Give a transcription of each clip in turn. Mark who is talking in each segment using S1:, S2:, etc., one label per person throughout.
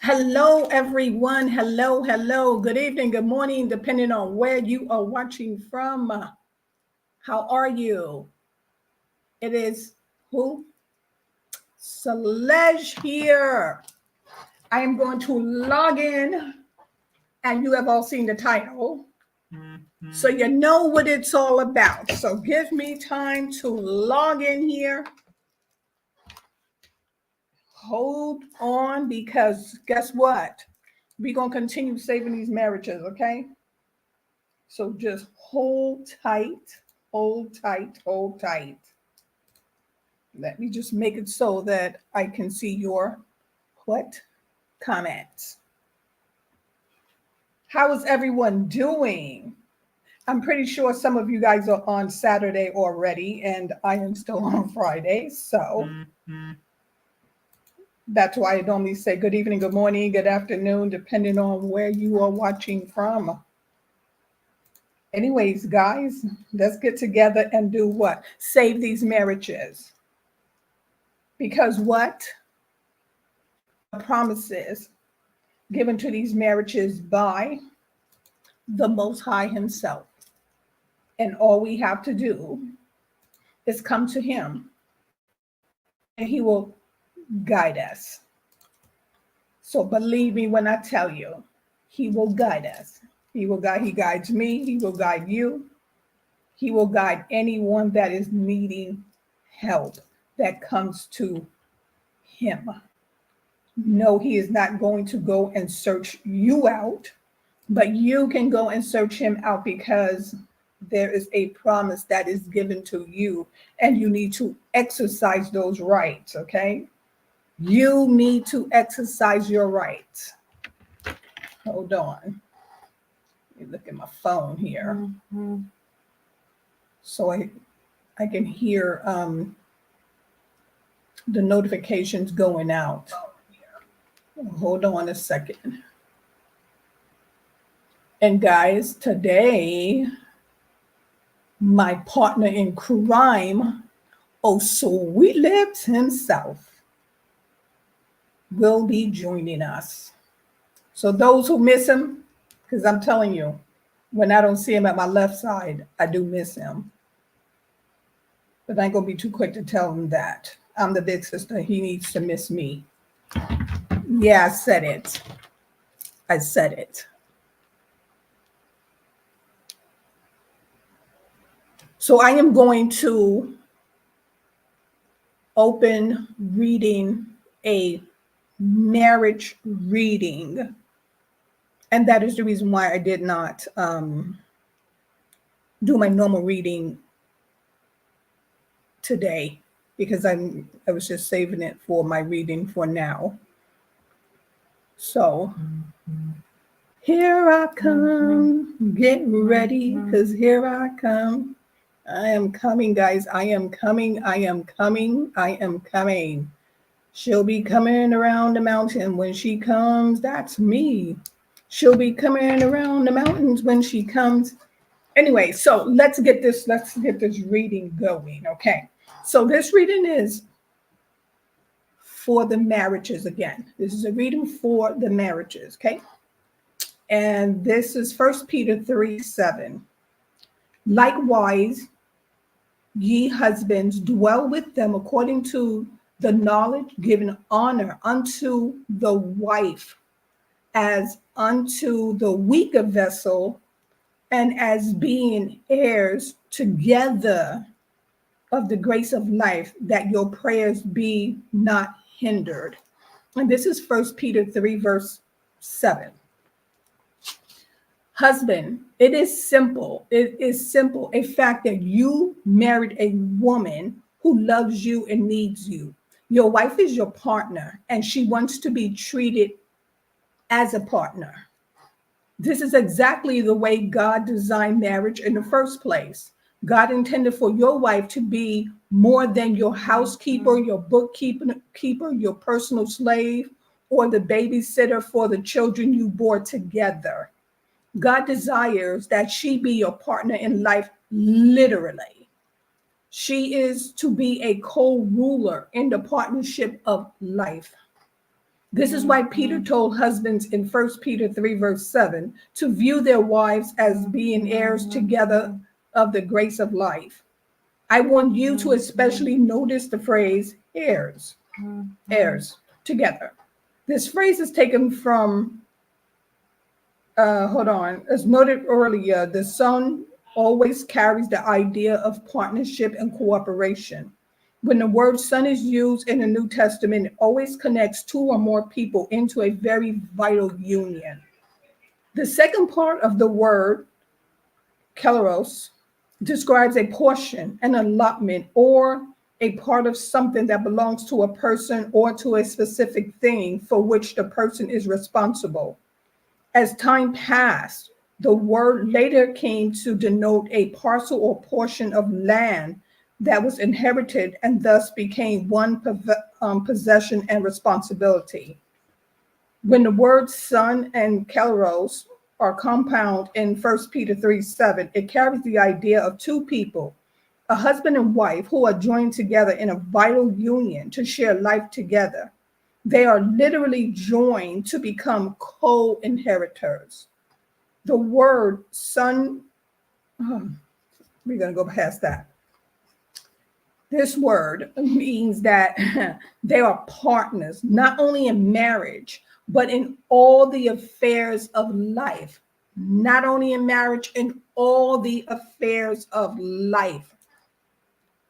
S1: Hello, everyone. Hello, hello. Good evening, good morning, depending on where you are watching from. How are you? It is who? Celeste here. I am going to log in, and you have all seen the title. So you know what it's all about. So give me time to log in here. Hold on, because guess what? We're going to continue saving these marriages, okay? So just hold tight, hold tight, hold tight. Let me just make it so that I can see your what comments. How is everyone doing? I'm pretty sure some of you guys are on Saturday already, and I am still on Friday. So that's why I normally say good evening, good morning, good afternoon, depending on where you are watching from. Anyways, guys, let's get together and do what? Save these marriages. Because what? The promises given to these marriages by the Most High Himself. And all we have to do is come to Him, and He will guide us. So believe me when I tell you, He will guide us. He guides me, He will guide you. He will guide anyone that is needing help that comes to Him. No, He is not going to go and search you out, but you can go and search Him out, because there is a promise that is given to you, and you need to exercise those rights, okay? You need to exercise your rights. Hold on. Let me look at my phone here. So I can hear the notifications going out. Hold on a second. And guys, today, my partner in crime, oh sweet lips himself, will be joining us. So those who miss him, because I'm telling you, when I don't see him at my left side, I do miss him. But I ain't gonna be too quick to tell him that. I'm the big sister. He needs to miss me. Yeah, I said it. I said it. So I am going to open reading a marriage reading. And that is the reason why I did not do my normal reading today, because I was just saving it for my reading for now. So here I come, get ready, because here I come. I am coming, guys. I am coming. I am coming. I am coming. She'll be coming around the mountain when she comes. That's me. She'll be coming around the mountains when she comes. Anyway, so let's get this reading going. Okay. So this reading is for the marriages again. This is a reading for the marriages, okay? And this is 1 Peter 3:7. Likewise, ye husbands, dwell with them according to the knowledge, giving honor unto the wife as unto the weaker vessel, and as being heirs together of the grace of life, that your prayers be not hindered. And this is 1 Peter 3, verse 7. Husband, it is simple. It is simple. A fact that you married a woman who loves you and needs you. Your wife is your partner, and she wants to be treated as a partner. This is exactly the way God designed marriage in the first place. God intended for your wife to be more than your housekeeper, your bookkeeper, your personal slave, or the babysitter for the children you bore together. God desires that she be your partner in life, literally. She is to be a co-ruler in the partnership of life. This is why Peter told husbands in 1 Peter 3, verse 7, to view their wives as being heirs together of the grace of life. I want you to especially notice the phrase heirs, heirs together. This phrase is taken from, as noted earlier, the son always carries the idea of partnership and cooperation. When the word son is used in the New Testament, it always connects two or more people into a very vital union. The second part of the word, keleros, describes a portion, an allotment, or a part of something that belongs to a person or to a specific thing for which the person is responsible. As time passed, the word later came to denote a parcel or portion of land that was inherited and thus became one possession and responsibility. When the words son and keleros are compound in 1 Peter 3:7, it carries the idea of two people, a husband and wife, who are joined together in a vital union to share life together. They are literally joined to become co-inheritors. The word son, we're going to go past that. This word means that they are partners, not only in marriage, but in all the affairs of life. Not only in marriage, in all the affairs of life.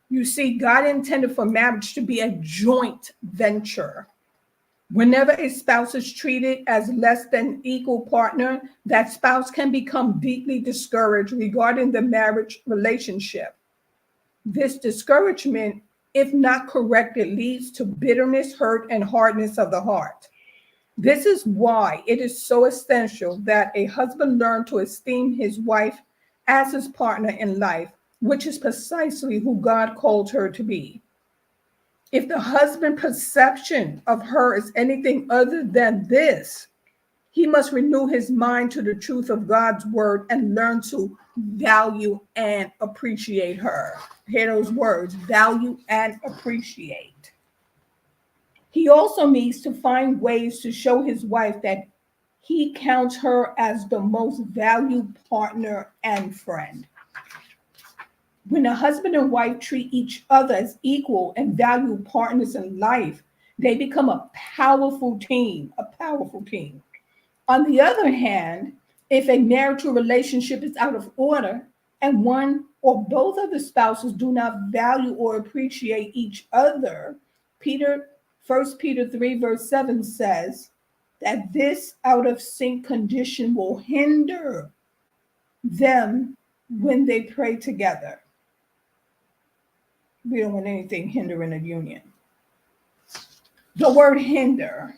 S1: You see, God intended for marriage to be a joint venture. Whenever a spouse is treated as less than equal partner, that spouse can become deeply discouraged regarding the marriage relationship. This discouragement, if not corrected, leads to bitterness, hurt, and hardness of the heart. This is why it is so essential that a husband learn to esteem his wife as his partner in life, which is precisely who God called her to be. If the husband's perception of her is anything other than this, he must renew his mind to the truth of God's word and learn to value and appreciate her. Hear those words, value and appreciate. He also needs to find ways to show his wife that he counts her as the most valued partner and friend. When a husband and wife treat each other as equal and valued partners in life, they become a powerful team, a powerful team. On the other hand, if a marital relationship is out of order and one or both of the spouses do not value or appreciate each other, 1 Peter 3 verse 7 says that this out of sync condition will hinder them when they pray together. We don't want anything hindering a union. The word hinder,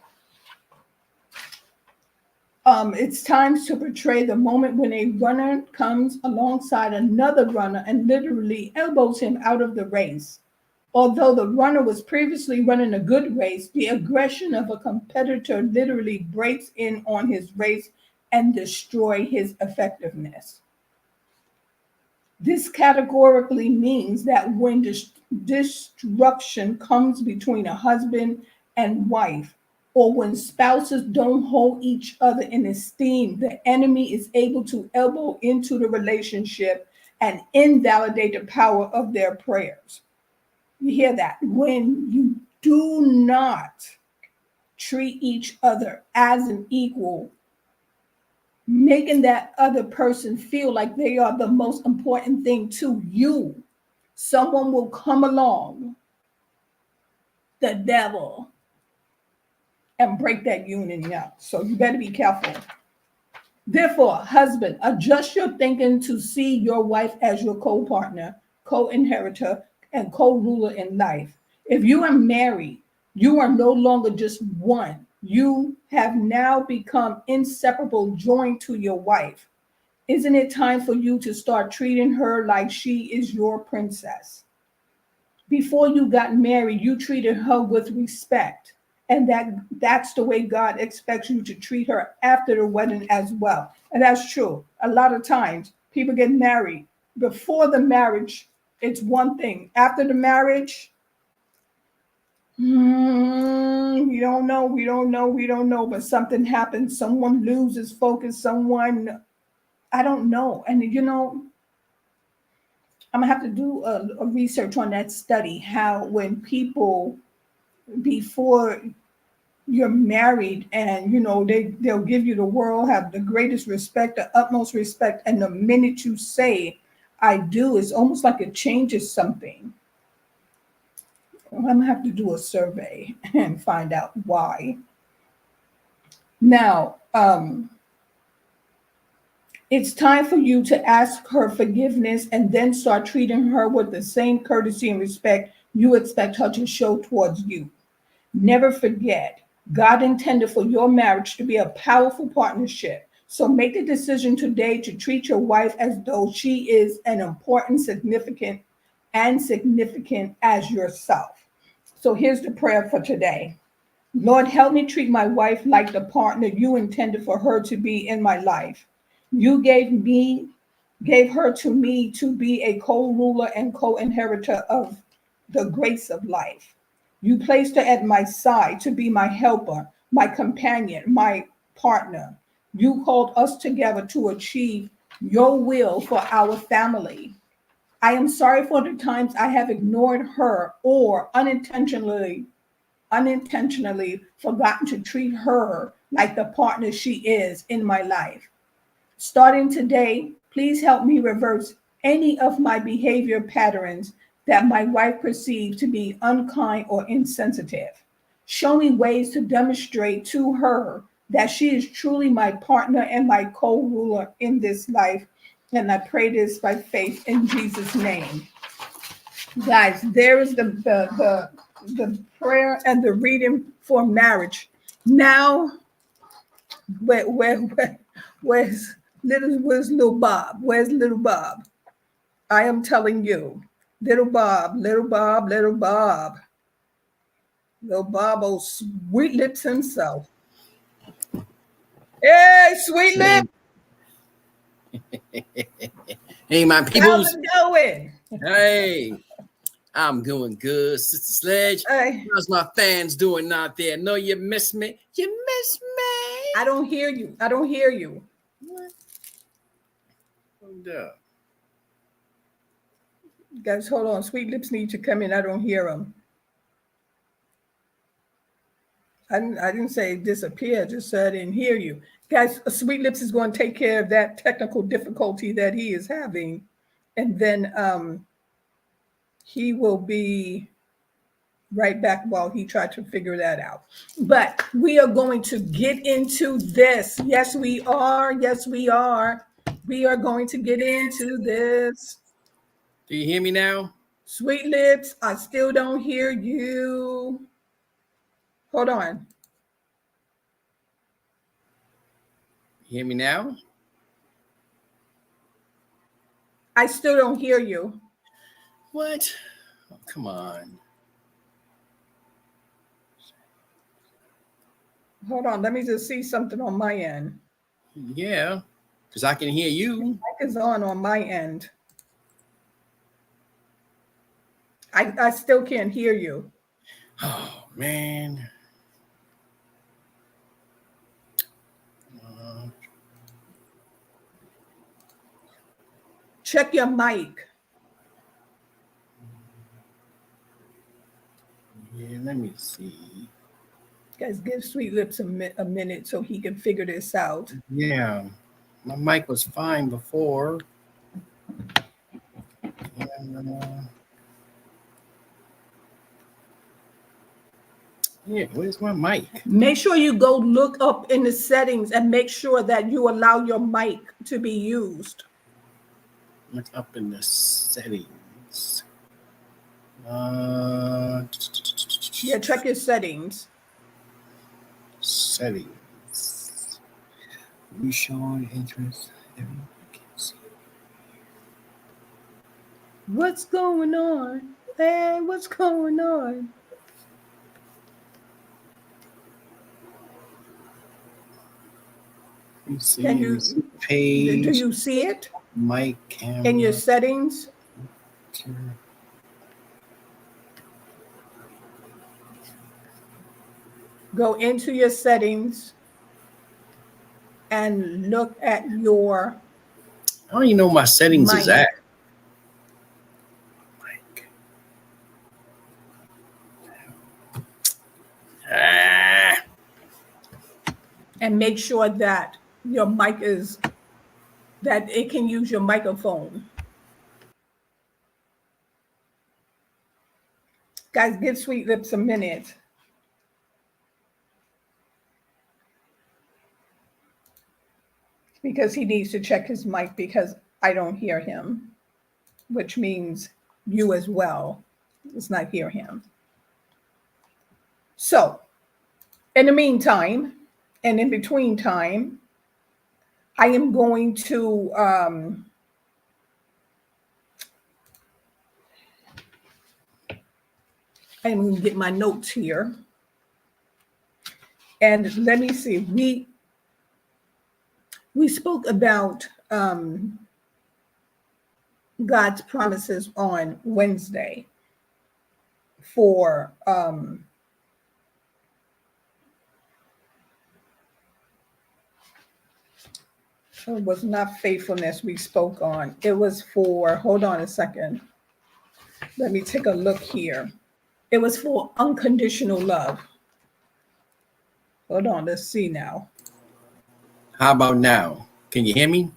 S1: it's times to portray the moment when a runner comes alongside another runner and literally elbows him out of the race. Although the runner was previously running a good race, the aggression of a competitor literally breaks in on his race and destroy his effectiveness. This categorically means that when disruption comes between a husband and wife, or when spouses don't hold each other in esteem, the enemy is able to elbow into the relationship and invalidate the power of their prayers. You hear that? When you do not treat each other as an equal, making that other person feel like they are the most important thing to you, someone will come along, the devil, and break that union up. So you better be careful. Therefore, husband, adjust your thinking to see your wife as your co-partner, co-inheritor, and co-ruler in life. If you are married, you are no longer just one. You have now become inseparable, joined to your wife. Isn't it time for you to start treating her like she is your princess? Before you got married, you treated her with respect. And that's the way God expects you to treat her after the wedding as well. And that's true. A lot of times people get married. Before the marriage, it's one thing. After the marriage, We don't know. We don't know. We don't know. But something happens. Someone loses focus. Someone, I don't know. And I'm gonna have to do a research on that study. How when people before you're married, and they'll give you the world, have the greatest respect, the utmost respect, and the minute you say I do, it's almost like it changes something. I'm gonna have to do a survey and find out why. Now, it's time for you to ask her forgiveness and then start treating her with the same courtesy and respect you expect her to show towards you. Never forget, God intended for your marriage to be a powerful partnership. So make the decision today to treat your wife as though she is an important, significant as yourself. So here's the prayer for today. Lord, help me treat my wife like the partner you intended for her to be in my life. You gave her to me to be a co-ruler and co-inheritor of the grace of life. You placed her at my side to be my helper, my companion, my partner. You called us together to achieve your will for our family. I am sorry for the times I have ignored her or unintentionally forgotten to treat her like the partner she is in my life. Starting today, please help me reverse any of my behavior patterns that my wife perceives to be unkind or insensitive. Show me ways to demonstrate to her that she is truly my partner and my co ruler in this life. And I pray this by faith in Jesus' name. Guys, there is the prayer and the reading for marriage. Now, where's little Bob? Where's little Bob? I am telling you, little Bob, little Bob, little Bob, little Bob, oh sweet lips himself. Hey, sweet lips,
S2: Hey, my
S1: how's
S2: peoples.
S1: it going?
S2: Hey, I'm doing good, Sister Sledge.
S1: Hey,
S2: How's my fans doing out there? Know you miss me? You miss me?
S1: I don't hear you. I don't hear you.
S2: What? Hold up.
S1: Guys, hold on. Sweet lips need to come in. I don't hear them. I didn't say disappear. I just said I didn't hear you. Guys, Sweet Lips is going to take care of that technical difficulty that he is having. And then he will be right back while he tried to figure that out. But we are going to get into this. Yes, we are. Yes, we are. We are going to get into this.
S2: Do you hear me now?
S1: Sweet Lips, I still don't hear you. Hold on.
S2: You hear me now?
S1: I still don't hear you.
S2: What? Oh, come on.
S1: Hold on. Let me just see something on my end.
S2: Yeah, because I can hear you.
S1: Mic is on my end. I still can't hear you.
S2: Oh, man.
S1: Check your mic.
S2: Yeah, let me see.
S1: Guys, give Sweet Lips a minute so he can figure this out.
S2: Yeah, my mic was fine before. Yeah, where's my mic?
S1: Make sure you go look up in the settings and make sure that you allow your mic to be used.
S2: What's up in the settings?
S1: Yeah, check your settings.
S2: Settings. We showing interest. Everyone can see.
S1: What's going on? Hey, what's going on?
S2: Let me see.
S1: Can you
S2: Page.
S1: do you see it
S2: Mic, camera.
S1: in your settings? Go into your settings and look at your
S2: I don't even know my settings is
S1: mic.
S2: at. Ah,
S1: And make sure that your mic is that it can use your microphone. Guys, give Sweet Lips a minute. Because he needs to check his mic because I don't hear him, which means you as well does not hear him. So, in the meantime, and in between time, I am going to I'm going to get my notes here. And let me see. We spoke about God's promises on Wednesday for it was not faithfulness we spoke on. It was for, hold on a second. Let me take a look here. It was for unconditional love. Hold on, let's see now.
S2: how about now? Can you hear me?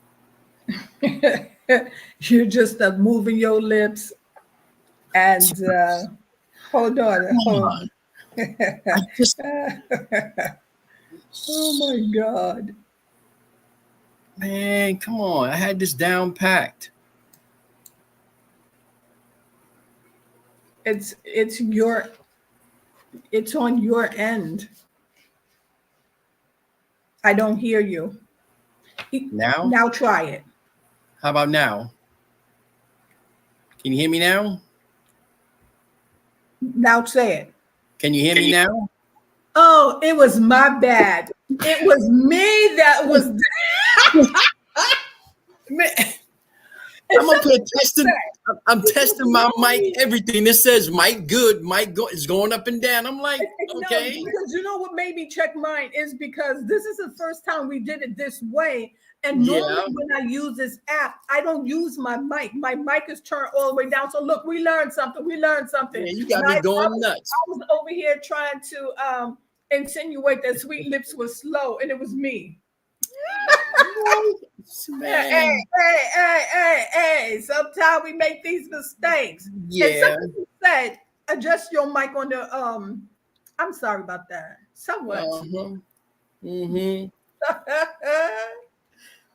S1: You're just moving your lips and hold on.
S2: Come on. I just,
S1: Oh my God.
S2: man, come on. I had this down packed.
S1: It's on your end. I don't hear you.
S2: Now?
S1: Now try it.
S2: How about now? Can you hear me now?
S1: Now say it.
S2: Can you hear me now?
S1: Oh, it was my bad. It was me that was.
S2: Man,
S1: It's
S2: I'm up here testing.
S1: something
S2: I'm testing my mic, everything. It says mic good, mic go. It's going up and down. I'm like,
S1: No,
S2: okay.
S1: because you know what made me check mine is because this is the first time we did it this way. And
S2: Yeah.
S1: normally when I use this app, I don't use my mic. My mic is turned all the way down. So look, we learned something.
S2: Yeah, you got
S1: And
S2: me going nuts.
S1: I was over here trying to insinuate that Sweet Lips was slow, and it was me.
S2: Man.
S1: Hey. Sometimes we make these mistakes. And
S2: Yeah.
S1: somebody said, adjust your mic on the I'm sorry about that. Somewhat.
S2: Uh-huh. Mm-hmm.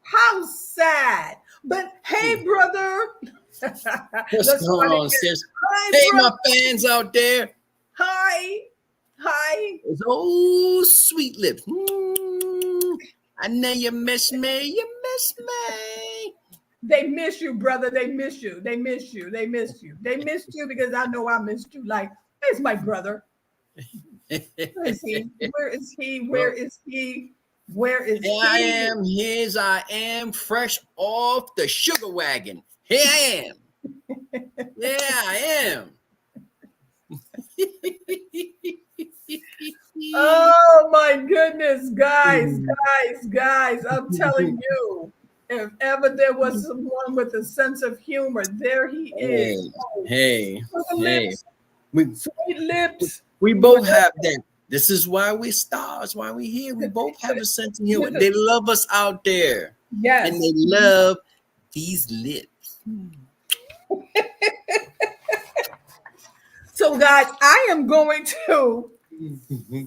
S1: How sad. But hey, brother.
S2: What's
S1: Let's
S2: going
S1: start
S2: on,
S1: again.
S2: sis?
S1: Hi,
S2: Hey, my
S1: brother.
S2: fans out there.
S1: Hi.
S2: It's old Sweet Lips. I know you miss me. You miss me.
S1: They miss you, brother. They miss you. They miss you. They miss you. They missed you because I know I missed you. Like, where's my brother? Where is he? Where is he? Where
S2: Well,
S1: is he? Where is
S2: here I
S1: he?
S2: am. Here's I am, fresh off the sugar wagon. Here I am. Yeah, I am.
S1: Oh my goodness, guys. I'm telling you, if ever there was someone with a sense of humor, there he is.
S2: Hey.
S1: Sugar lips,
S2: We
S1: sweet lips.
S2: we both have that. This is why we're stars, why we're here. We both have a sense of humor. They love us out there.
S1: Yes.
S2: And they love these lips.
S1: So, guys, I am going to,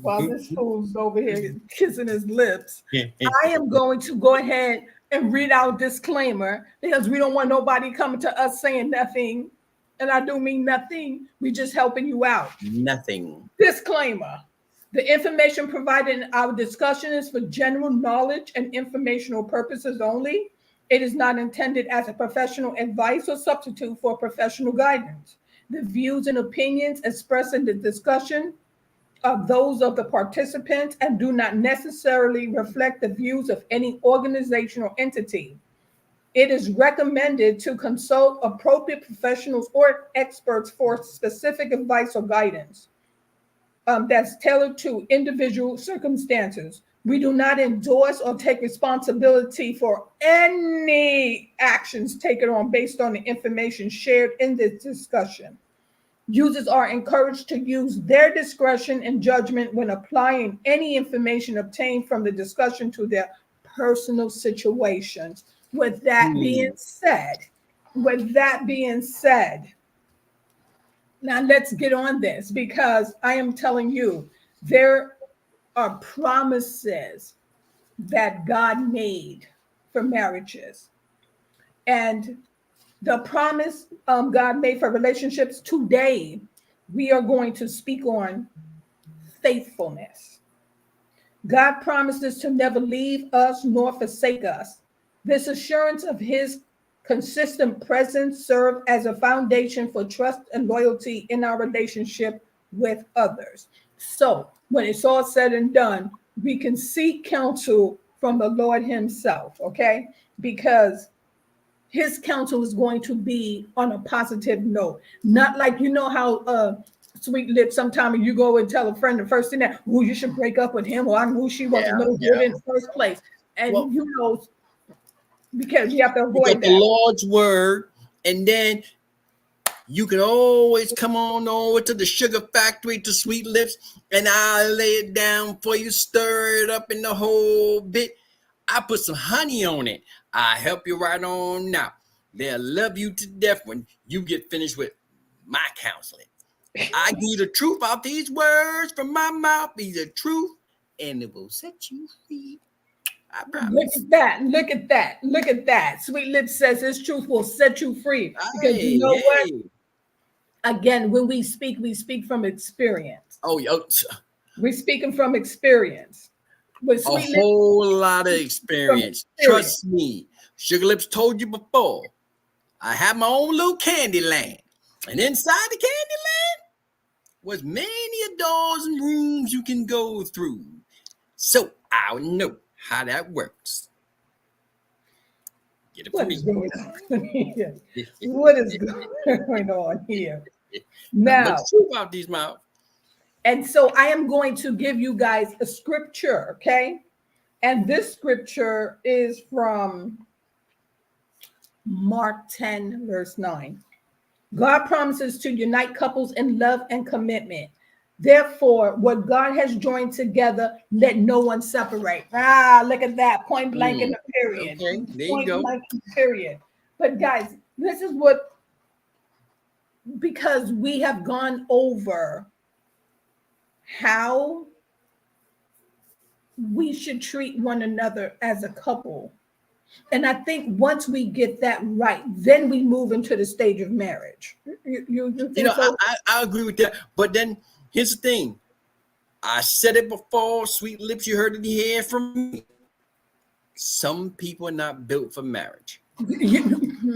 S1: while this fool's over here kissing his lips, I am going to go ahead and read out disclaimer because we don't want nobody coming to us saying nothing. And I do mean nothing. We just helping you out.
S2: Nothing.
S1: Disclaimer. The information provided in our discussion is for general knowledge and informational purposes only. It is not intended as a professional advice or substitute for professional guidance. The views and opinions expressed in the discussion are those of the participants and do not necessarily reflect the views of any organization or entity. It is recommended to consult appropriate professionals or experts for specific advice or guidance. that's tailored to individual circumstances. We do not endorse or take responsibility for any actions taken on based on the information shared in this discussion. Users are encouraged to use their discretion and judgment when applying any information obtained from the discussion to their personal situations. With that being said, with that being said, now let's get on this because I am telling you, there are promises that God made for marriages. And the promise God made for relationships today, we are going to speak on faithfulness. God promises to never leave us nor forsake us. This assurance of his consistent presence serves as a foundation for trust and loyalty in our relationship with others. So, when it's all said and done, we can seek counsel from the Lord himself, okay? Because his counsel is going to be on a positive note. Not like, you know how sweet lips, sometimes you go and tell a friend the first thing that, oh, you should break up with him, or I knew she wasn't no good in the first place. And
S2: Well,
S1: you know, because you have to
S2: you got
S1: avoid
S2: the
S1: that.
S2: Lord's word, and then you can always come on over to the sugar factory to Sweet Lips, and I'll lay it down for you, stir it up in the whole bit. I put some honey on it. I help you right on now. They'll love you to death when you get finished with my counseling. I give you the truth out these words from my mouth. Be the truth, and it will set you free. I promise.
S1: Look at that. Look at that. Look at that. Sweet Lips says his truth will set you free. Because you know what? Again, when we speak from experience.
S2: Oh, yo.
S1: We're speaking from experience. With
S2: A
S1: Sweet
S2: whole lot of experience. Trust me. Sugar Lips told you before. I have my own little candy land. And inside the candy land was many doors and rooms you can go through. So I know how that works. Get it
S1: What
S2: from
S1: is
S2: me.
S1: going on here? What is going on here? Now,
S2: truth out these mouths.
S1: And so I am going to give you guys a scripture, okay? And this scripture is from Mark 10, verse 9. God promises to unite couples in love and commitment. Therefore, what God has joined together, let no one separate. Ah, look at that. Point blank in the period.
S2: Okay, there you
S1: Point
S2: go.
S1: blank in the period. But guys, this is what, because we have gone over how we should treat one another as a couple. And I think once we get that right, then we move into the stage of marriage. You think so?
S2: I agree with that. But then here's the thing. I said it before, Sweet Lips, you heard it here from me. Some people are not built for marriage.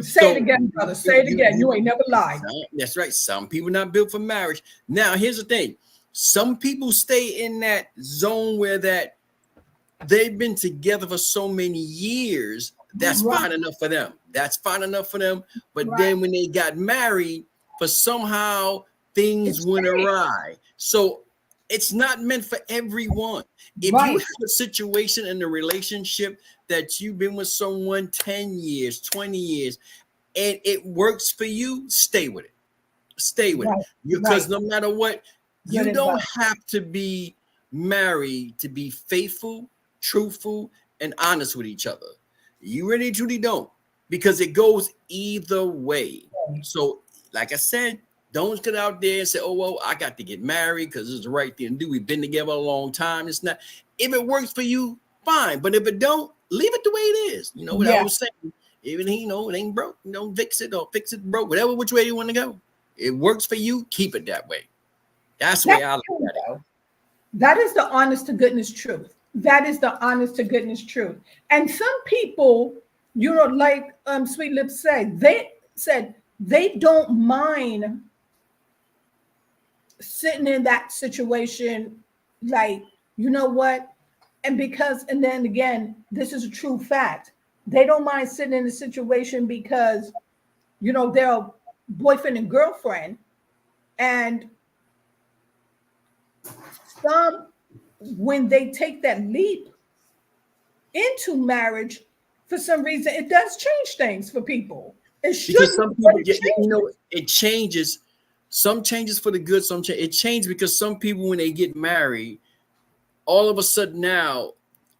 S1: Say it again, brother. Say it again. You ain't never lied.
S2: That's right. Some people not built for marriage. Now, here's the thing. Some people stay in that zone where that they've been together for so many years. That's fine enough for them. That's fine enough for them. But then when they got married, for somehow things went awry. So it's not meant for everyone. If you have a situation in a relationship that you've been with someone 10 years, 20 years, and it works for you, stay with it. Stay with it. Because no matter what, you don't have to be married to be faithful, truthful, and honest with each other. You really truly don't, because it goes either way. So, like I said, don't get out there and say, oh, well, I got to get married because it's the right thing to do. We've been together a long time. It's not. If it works for you, fine. But if it don't, leave it the way it is. You know what I was saying? Even it ain't broke. Don't fix it or fix it broke. Whatever which way you want to go. It works for you, keep it that way. That's the way I look at it.
S1: That is the honest to goodness truth. That is the honest to goodness truth. And some people, like Sweet Lips said they don't mind sitting in that situation, like, you know what? And then again, this is a true fact. They don't mind sitting in a situation because, they're boyfriend and girlfriend, and Some, when they take that leap into marriage, for some reason, it does change things for people. It
S2: Because
S1: shouldn't,
S2: some
S1: but
S2: people,
S1: it
S2: you know,
S1: changes.
S2: it changes. Some changes for the good. It changes because some people, when they get married, all of a sudden now,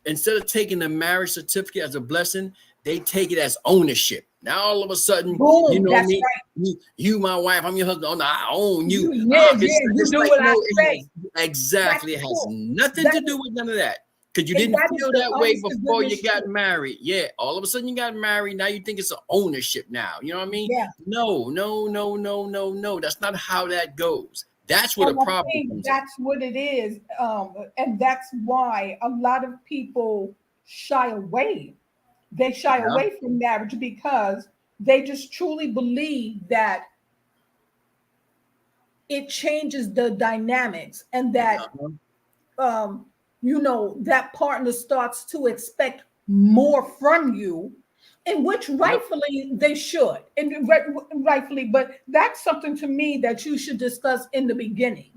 S2: instead of taking the marriage certificate as a blessing, they take it as ownership. Now all of a sudden, you
S1: Boom,
S2: know
S1: that's
S2: me,
S1: right.
S2: you my wife, I'm your husband. Oh no, I own you.
S1: Yeah, yeah, you
S2: It's
S1: do
S2: like
S1: what I
S2: no,
S1: say. That's
S2: exactly. It has
S1: cool.
S2: nothing
S1: That
S2: to
S1: is,
S2: do with none of that. Because you
S1: and
S2: didn't
S1: that is
S2: feel
S1: the
S2: that way
S1: honest to
S2: before you
S1: goodness
S2: got
S1: truth.
S2: married. Yeah, all of a sudden you got married. Now you think it's an ownership now. You know what I mean?
S1: Yeah.
S2: No, no, no, no, no, no. That's not how that goes. That's where the
S1: And I
S2: problem
S1: think
S2: comes in.
S1: that's what it is. And that's why a lot of people shy away. They shy
S2: Yeah.
S1: away from marriage because they just truly believe that it changes the dynamics and that
S2: Uh-huh.
S1: um, that partner starts to expect more from you, in which
S2: Yep.
S1: rightfully they should, and rightfully, but that's something to me that you should discuss in the beginning,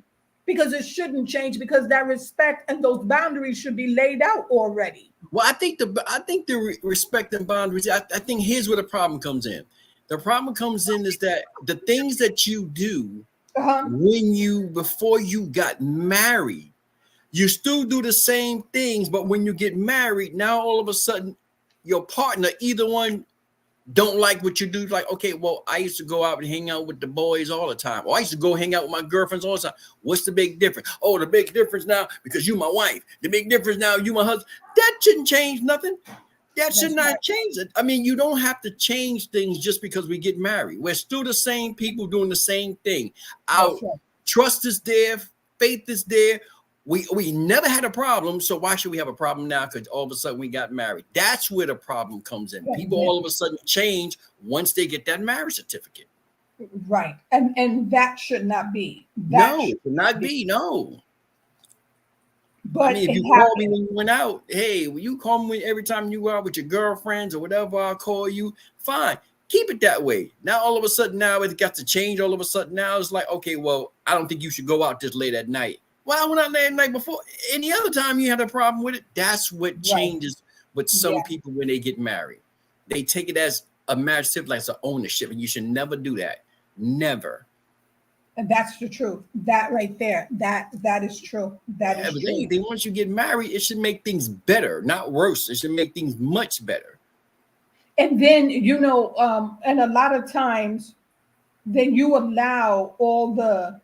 S1: because it shouldn't change, because that respect and those boundaries should be laid out already.
S2: Well, I think the respect and boundaries. I think here's where the problem comes in. The problem comes in is that the things that you do
S1: Uh-huh.
S2: when you before you got married, you still do the same things, but when you get married, now all of a sudden your partner, either one, don't like what you do. Like, okay, well, I used to go out and hang out with the boys all the time. Or I used to go hang out with my girlfriends all the time. What's the big difference? Oh, the big difference now, because you my wife. The big difference now, you my husband. That shouldn't change nothing. That should
S1: That's right.
S2: not change it. I mean, you don't have to change things just because we get married. We're still the same people doing the same thing. Our
S1: That's right.
S2: trust is there, faith is there. We never had a problem, so why should we have a problem now? Because all of a sudden we got married. That's where the problem comes in. People
S1: Yeah,
S2: all of a sudden change once they get that marriage certificate.
S1: right. And that should not be. That
S2: No,
S1: should
S2: it cannot
S1: not be.
S2: be. No. I
S1: But
S2: mean, if
S1: it
S2: you call me
S1: happens.
S2: when you went out, hey, will you call me every time you go out with your girlfriends or whatever I call you? Fine. Keep it that way. Now, all of a sudden, now it got to change. All of a sudden, now it's like, okay, well, I don't think you should go out this late at night. Well, I went out late at night before. Any other time you had a problem with it, that's what
S1: Right.
S2: changes with some
S1: Yeah.
S2: people when they get married. They take it as a marriage certificate, like it's an ownership, and you should never do that. Never.
S1: And that's the truth. That right there. That is true. That
S2: Yeah,
S1: is
S2: but
S1: true.
S2: anything, once you get married, it should make things better, not worse. It should make things much better.
S1: And then, and a lot of times, then you allow all the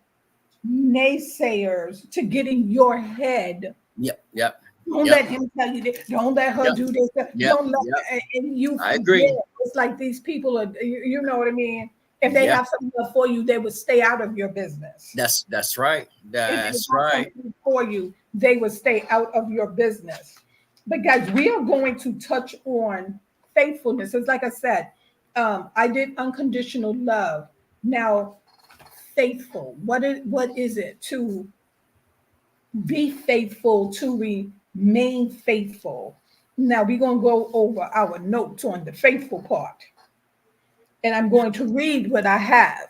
S1: naysayers to get in your head.
S2: Yep, yep,
S1: Don't
S2: yep,
S1: let him tell you this. Don't let her
S2: yep,
S1: do this.
S2: yep,
S1: Don't let,
S2: yep.
S1: and you
S2: I
S1: forget.
S2: agree.
S1: It's like these people are, you know what I mean? If they
S2: Yeah,
S1: have something for you, they would stay out of your business.
S2: that's right.
S1: If they
S2: That's
S1: have
S2: right.
S1: something for you, they would stay out of your business. But guys, we are going to touch on faithfulness. It's like I said, I did unconditional love. Now, faithful. What is it to be faithful, to remain faithful? Now we're going to go over our notes on the faithful part, and I'm going to read what I have.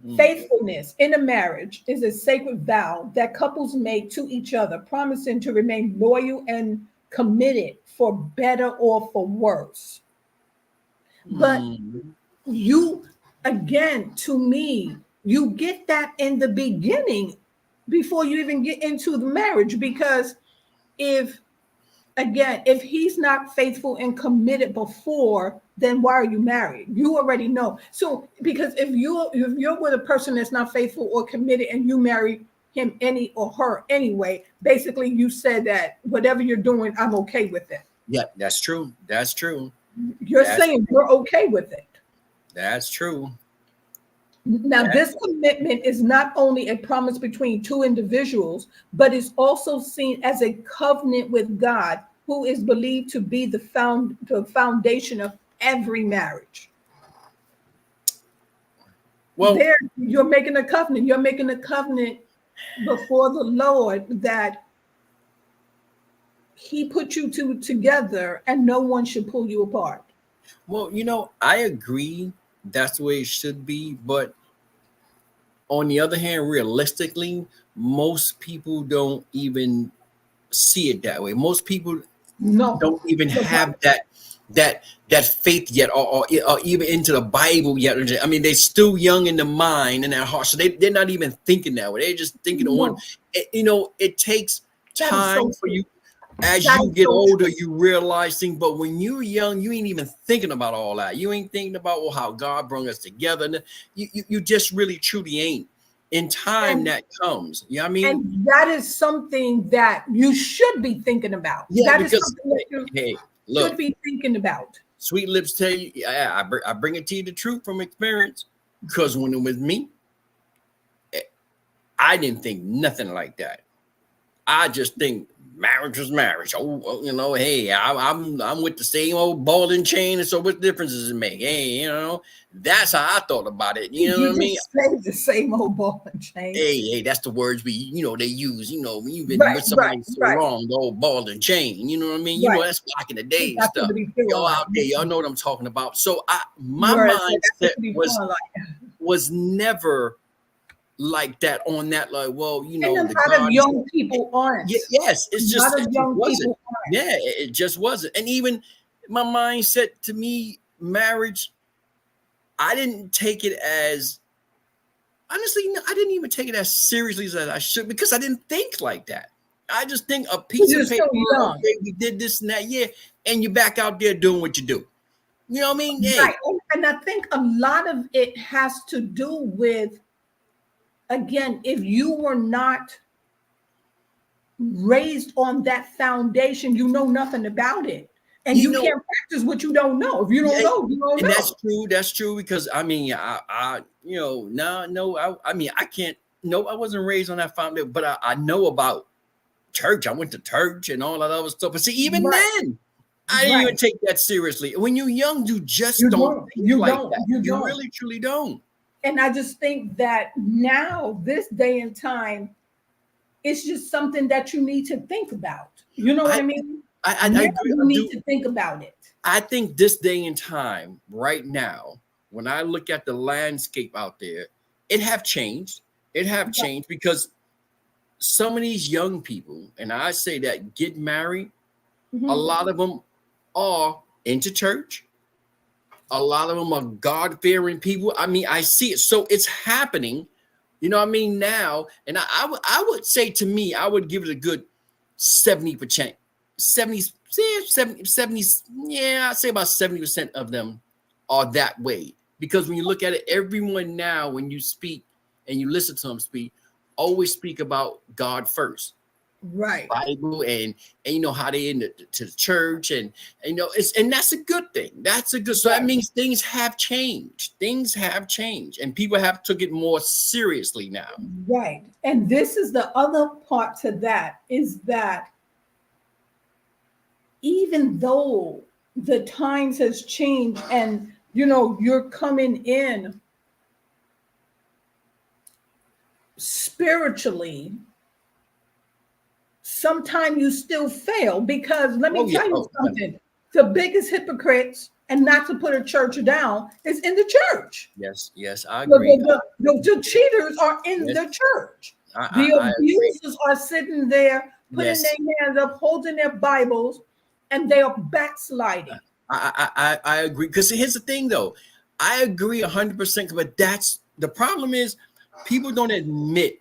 S2: Mm.
S1: Faithfulness in a marriage is a sacred vow that couples make to each other, promising to remain loyal and committed for better or for worse. But
S2: Mm.
S1: you, again, to me, you get that in the beginning before you even get into the marriage. Because if, again, if he's not faithful and committed before, then why are you married? You already know. So because if you're with a person that's not faithful or committed and you marry him any or her anyway, basically you said that whatever you're doing, I'm okay with it.
S2: Yeah, that's true. That's true.
S1: You're
S2: That's
S1: saying you're okay with it.
S2: that's true.
S1: Now,
S2: That
S1: this commitment is not only a promise between two individuals, but is also seen as a covenant with God, who is believed to be the foundation of every marriage.
S2: well,
S1: There, you're making a covenant. You're making a covenant before the Lord that He put you two together, and no one should pull you apart.
S2: I agree. That's the way it should be. But On the other hand, realistically, most people don't even see it that way. Most people
S1: No.
S2: don't even have that faith yet, or even into the Bible yet. I mean, they're still young in the mind and their heart, so they're not even thinking that way. They're just thinking on.
S1: No.
S2: It takes
S1: That is so
S2: time for
S1: true.
S2: you. As
S1: That
S2: you
S1: is
S2: get
S1: so
S2: older,
S1: true.
S2: you realize things. But when you're young, you ain't even thinking about all that. You ain't thinking about how God brought us together. And you just really truly ain't. In time,
S1: And
S2: that comes. You know what I mean?
S1: and that is something that you should be thinking about.
S2: Yeah,
S1: That is
S2: because
S1: something that you
S2: hey,
S1: should
S2: look,
S1: be thinking about.
S2: sweet lips tell you, I bring it to you the truth from experience. Because when it was me, I didn't think nothing like that. I just think marriage was marriage. Oh, hey, I'm with the same old ball and chain, and so what difference does it make? Hey, that's how I thought about it. You know what
S1: You
S2: I mean?
S1: just say the same old ball and chain.
S2: Hey, that's the words they use. When you've been
S1: Right,
S2: with
S1: right,
S2: somebody so
S1: right,
S2: long, the old ball and chain. You know what I mean?
S1: right.
S2: That's back in the day and
S1: That's
S2: stuff.
S1: what he feeling
S2: Y'all
S1: like.
S2: out there, y'all know what I'm talking about. So my
S1: Whereas that's
S2: mindset
S1: what he
S2: was
S1: feeling like.
S2: was never like that on that, like, well,
S1: And a
S2: the
S1: lot of
S2: God is
S1: young people aren't.
S2: yes,
S1: A
S2: it's
S1: lot
S2: just
S1: of
S2: it just
S1: young
S2: wasn't.
S1: people aren't.
S2: Yeah, it just wasn't. And even my mindset to me, marriage, I didn't take it as honestly, no, I didn't even take it as seriously as I should because I didn't think like that. I just think a piece
S1: You're
S2: of
S1: still
S2: paper,
S1: young.
S2: okay, we did this and that, yeah, and you're back out there doing what you do. You know what I mean?
S1: Right.
S2: Hey,
S1: And I think a lot of it has to do with, again, if you were not raised on that foundation, you know nothing about it. And
S2: you
S1: you
S2: know,
S1: can't practice what you don't know. If you don't
S2: yeah,
S1: know, you don't
S2: and that's
S1: know.
S2: true. That's true because I mean, no, I mean, I can't. No, I wasn't raised on that foundation, but I know about church. I went to church and all that other stuff. But see, even
S1: Right,
S2: then, I didn't even
S1: right.
S2: take that seriously. When you're young, you just
S1: You
S2: don't
S1: don't,
S2: think
S1: you
S2: like
S1: don't,
S2: that.
S1: you
S2: You
S1: don't.
S2: really, truly don't.
S1: And I just think that now, this day and time, it's just something that you need to think about. You know what
S2: I
S1: I mean?
S2: I
S1: Now
S2: agree.
S1: you
S2: I
S1: need
S2: do.
S1: to think about it.
S2: I think this day and time, right now, when I look at the landscape out there, it have changed. It have changed because some of these young people, and I say that get married, a
S1: Mhm.
S2: lot of them are into church. A lot of them are God-fearing people. I mean, I see it. So it's happening. You know what I mean? Now, and I would say to me, I would give it a good 70%. 70, yeah, 70, yeah, I'd say about 70% of them are that way. Because when you look at it, everyone now, when you speak and you listen to them speak, always speak about God first.
S1: Right.
S2: Bible and how they to the church and and that's a good thing. That's a good. So that
S1: Right.
S2: means things have changed. Things have changed, and people have took it more seriously now.
S1: Right. And this is the other part to that is that even though the times has changed and you're coming in spiritually, sometimes you still fail because let
S2: Oh
S1: me
S2: yeah.
S1: tell you
S2: Oh,
S1: something. The biggest hypocrites, and not to put a church down, is in the church.
S2: yes. Yes. I
S1: The,
S2: agree.
S1: the cheaters are in
S2: Yes.
S1: the church. The
S2: I agree.
S1: abusers are sitting there, putting their
S2: Yes.
S1: hands up, holding their Bibles, and they are backsliding.
S2: I agree. Because here's the thing, though. I agree 100%. But that's the problem is people don't admit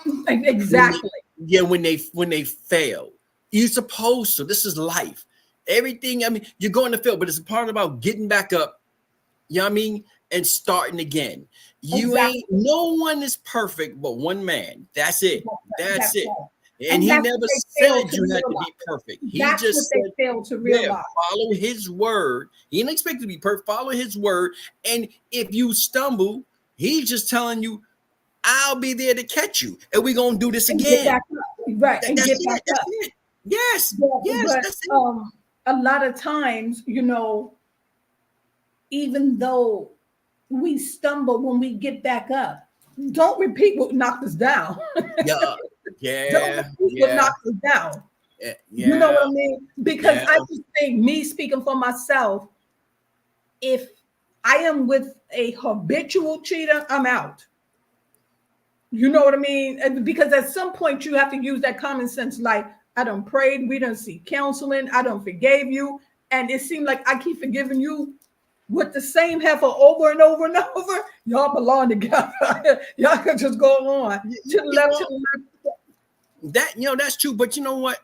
S2: when they,
S1: Exactly.
S2: yeah, when they fail. You're supposed to. This is life. Everything. I mean, you're going to fail, but it's a part about getting back up. You know what I mean? And starting again. You ain't.
S1: Exactly.
S2: No one is perfect, but one man. That's it. That's
S1: That's
S2: it.
S1: all.
S2: And
S1: And
S2: he
S1: that's what
S2: never
S1: they fail
S2: said
S1: to
S2: you had to
S1: realize.
S2: be perfect. He
S1: That's what
S2: just
S1: they
S2: said,
S1: fail to
S2: yeah,
S1: realize.
S2: follow his word. He didn't expect you to be perfect. Follow his word. And if you stumble, he's just telling you, I'll be there to catch you. And we're going to do this
S1: And get
S2: again.
S1: back up. Right. And
S2: That's
S1: get
S2: it.
S1: back
S2: That's
S1: up.
S2: it. Yes. Yes.
S1: But
S2: That's it.
S1: a lot of times, even though we stumble when we get back up, don't repeat what knocked us down.
S2: Yeah.
S1: Don't
S2: Yeah.
S1: repeat what
S2: Yeah.
S1: knocked us down. You know
S2: Yeah.
S1: what I mean? Because
S2: Yeah.
S1: I just think, me speaking for myself, if I am with a habitual cheater, I'm out. You know what I mean? And because at some point you have to use that common sense. Like, I done prayed, we done see counseling, I done forgave you, and it seemed like I keep forgiving you with the same heifer over and over and over. Y'all belong together. Y'all can just go on to the left, to the left.
S2: That that's true. But you know what?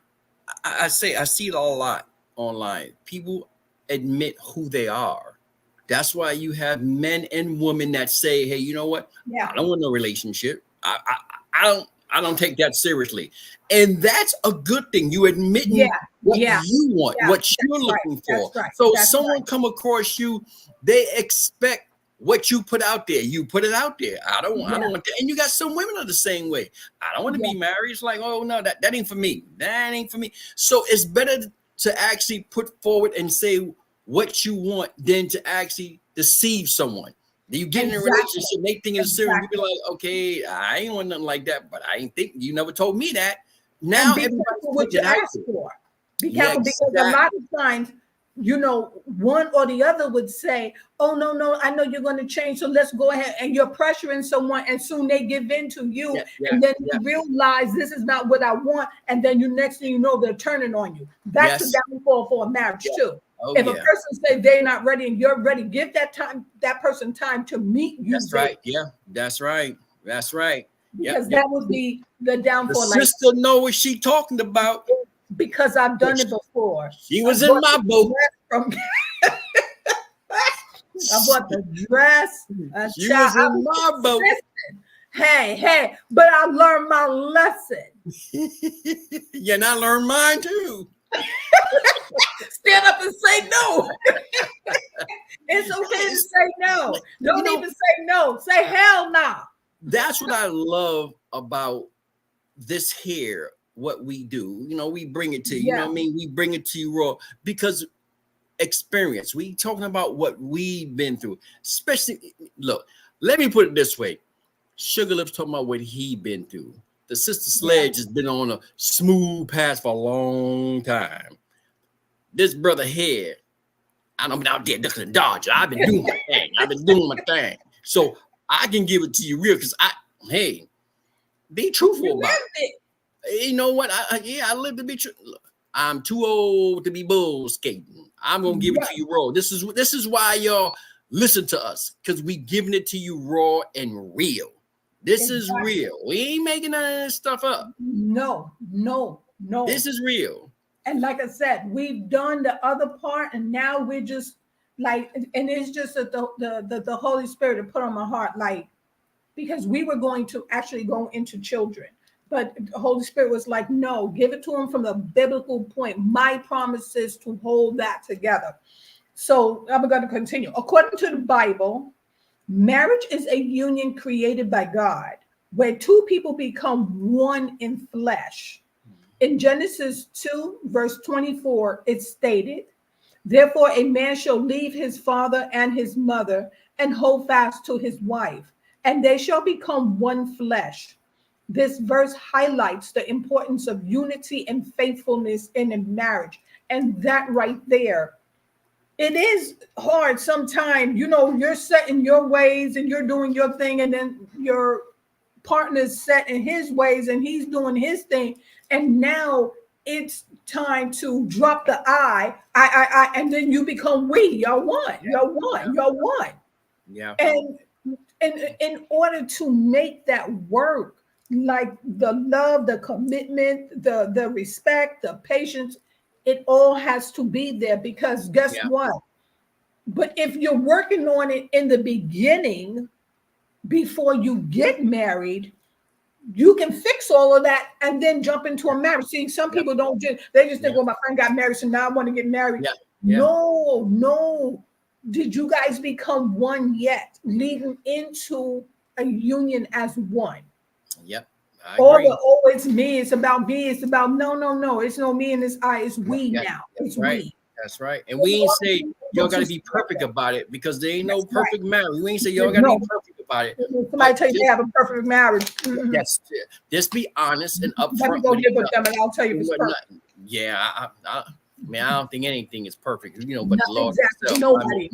S2: I see it a lot online. People admit who they are. That's why you have men and women that say, "Hey, you know what?
S1: Yeah.
S2: I don't want no relationship. I don't take that seriously." And that's a good thing. You admitting what you want, what you're looking for. So someone come across you, they expect what you put out there. You put it out there. I don't want that. And you got some women are the same way. I don't want to be married. It's like, oh no, that ain't for me. That ain't for me. So it's better to actually put forward and say what you want than to actually deceive someone. You get in a relationship, make things serious. You be like, okay, I ain't want nothing like that, but I ain't think you never told me that. Now everybody's
S1: what you ask for. Be careful because a lot of times, one or the other would say, "Oh no, I know you're going to change, so let's go ahead." And you're pressuring someone, and soon they give in to you, and then you realize this is not what I want, and then next thing you know, they're turning on you. That's the downfall for a marriage too.
S2: Oh,
S1: if a person say they're not ready and you're ready, give that person time to meet you.
S2: That's right. Yeah, that's right. That's right.
S1: Because that would be the downfall.
S2: The sister know what she talking about.
S1: Because I've done it before.
S2: She was in my boat.
S1: I bought the dress.
S2: She was in my boat.
S1: Hey, but I learned my lesson.
S2: Yeah, and I learned mine too.
S1: Stand up and say no. It's okay to say no. Don't even say no. Say hell no.
S2: That's what I love about this here, what we do. We bring it to you. You know what I mean? We bring it to you raw because experience. We talking about what we've been through. Especially, look, let me put it this way. Sugar Lips talking about what he been through. The Sister Sledge has been on a smooth path for a long time. This brother here, I don't been out there ducking and dodging. I've been doing my thing. So I can give it to you real because be truthful about it. You know what? I live to be true. Look, I'm too old to be bull skating. I'm gonna give it to you raw. This is why y'all listen to us, because we giving it to you raw and real. This is real. We ain't making none of this stuff up.
S1: No.
S2: This is real.
S1: And like I said, we've done the other part, and now we're just like, and it's just that the Holy Spirit put on my heart, like, because we were going to actually go into children, but the Holy Spirit was like, no, give it to them from the biblical point. My promise is to hold that together. So I'm going to continue. According to the Bible, marriage is a union created by God, where two people become one in flesh. In Genesis 2, verse 24, it's stated, therefore a man shall leave his father and his mother and hold fast to his wife, and they shall become one flesh. This verse highlights the importance of unity and faithfulness in a marriage. And that right there, it is hard sometimes. You're set in your ways and you're doing your thing, and then your partner's set in his ways and he's doing his thing. And now it's time to drop the I, and then you become we. You're one.
S2: Yeah.
S1: And in order to make that work, like the love, the commitment, the respect, the patience, it all has to be there, because guess what? But if you're working on it in the beginning, before you get married, you can fix all of that and then jump into a marriage. See, some people they just think, well, my friend got married, so now I want to get married. No. Did you guys become one yet? Leading into a union as one.
S2: Yep.
S1: It's me, it's about me, it's about no. It's no me and it's I, it's we now. It's we.
S2: That's right. And we ain't say y'all got to be perfect about it, because there ain't no perfect marriage. We ain't say y'all got to be perfect about it.
S1: Somebody tell you they have a perfect marriage.
S2: Yes. Just be honest and upfront.
S1: Let me go live with them and I'll tell you if it's perfect.
S2: Yeah. I don't think anything is perfect, but the Lord.
S1: Exactly. Nobody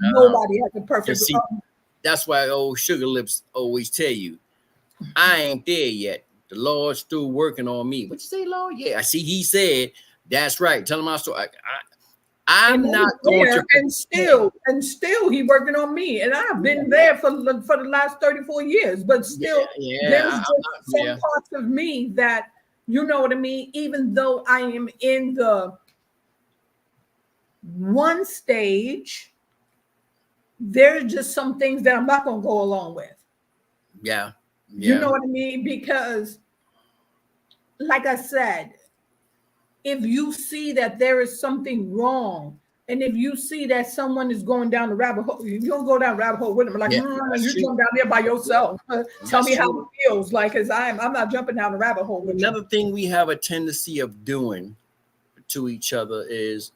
S1: has a perfect.
S2: See, that's why old Sugar Lips always tell you, I ain't there yet. The Lord's still working on me. What you say, Lord? Yeah, I see. He said, "That's right." Tell him my story. I'm not going to
S1: and still he working on me, and I've been there for the last 34 years, but still there's just some parts of me that, you know what I mean, even though I am in the one stage, there's just some things that I'm not going to go along with.
S2: Yeah.
S1: You know what I mean? Because like I said, if you see that there is something wrong, and if you see that someone is going down the rabbit hole, you don't go down the rabbit hole with them. Like, you jump down there by yourself. Tell me how it feels. Like, because I'm not jumping down the rabbit hole with you.
S2: Another thing we have a tendency of doing to each other is,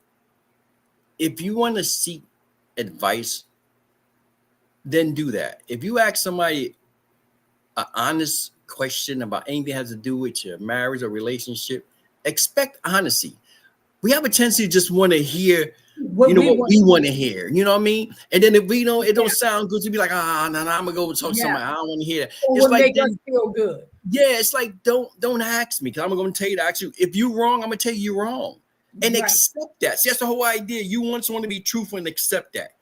S2: if you want to seek advice, then do that. If you ask somebody an honest question about anything that has to do with your marriage or relationship, expect honesty. We have a tendency to just want to hear what we want to hear. You know what I mean? And then if we don't, it don't sound good, to be like, no, I'm gonna go talk to somebody. I don't want to hear that.
S1: It's like, make us feel good.
S2: Yeah, it's like, don't ask me, because I'm gonna tell you to ask you. If you're wrong, I'm gonna tell you you're wrong. And accept that. See, that's the whole idea. You want someone to be truthful and accept that.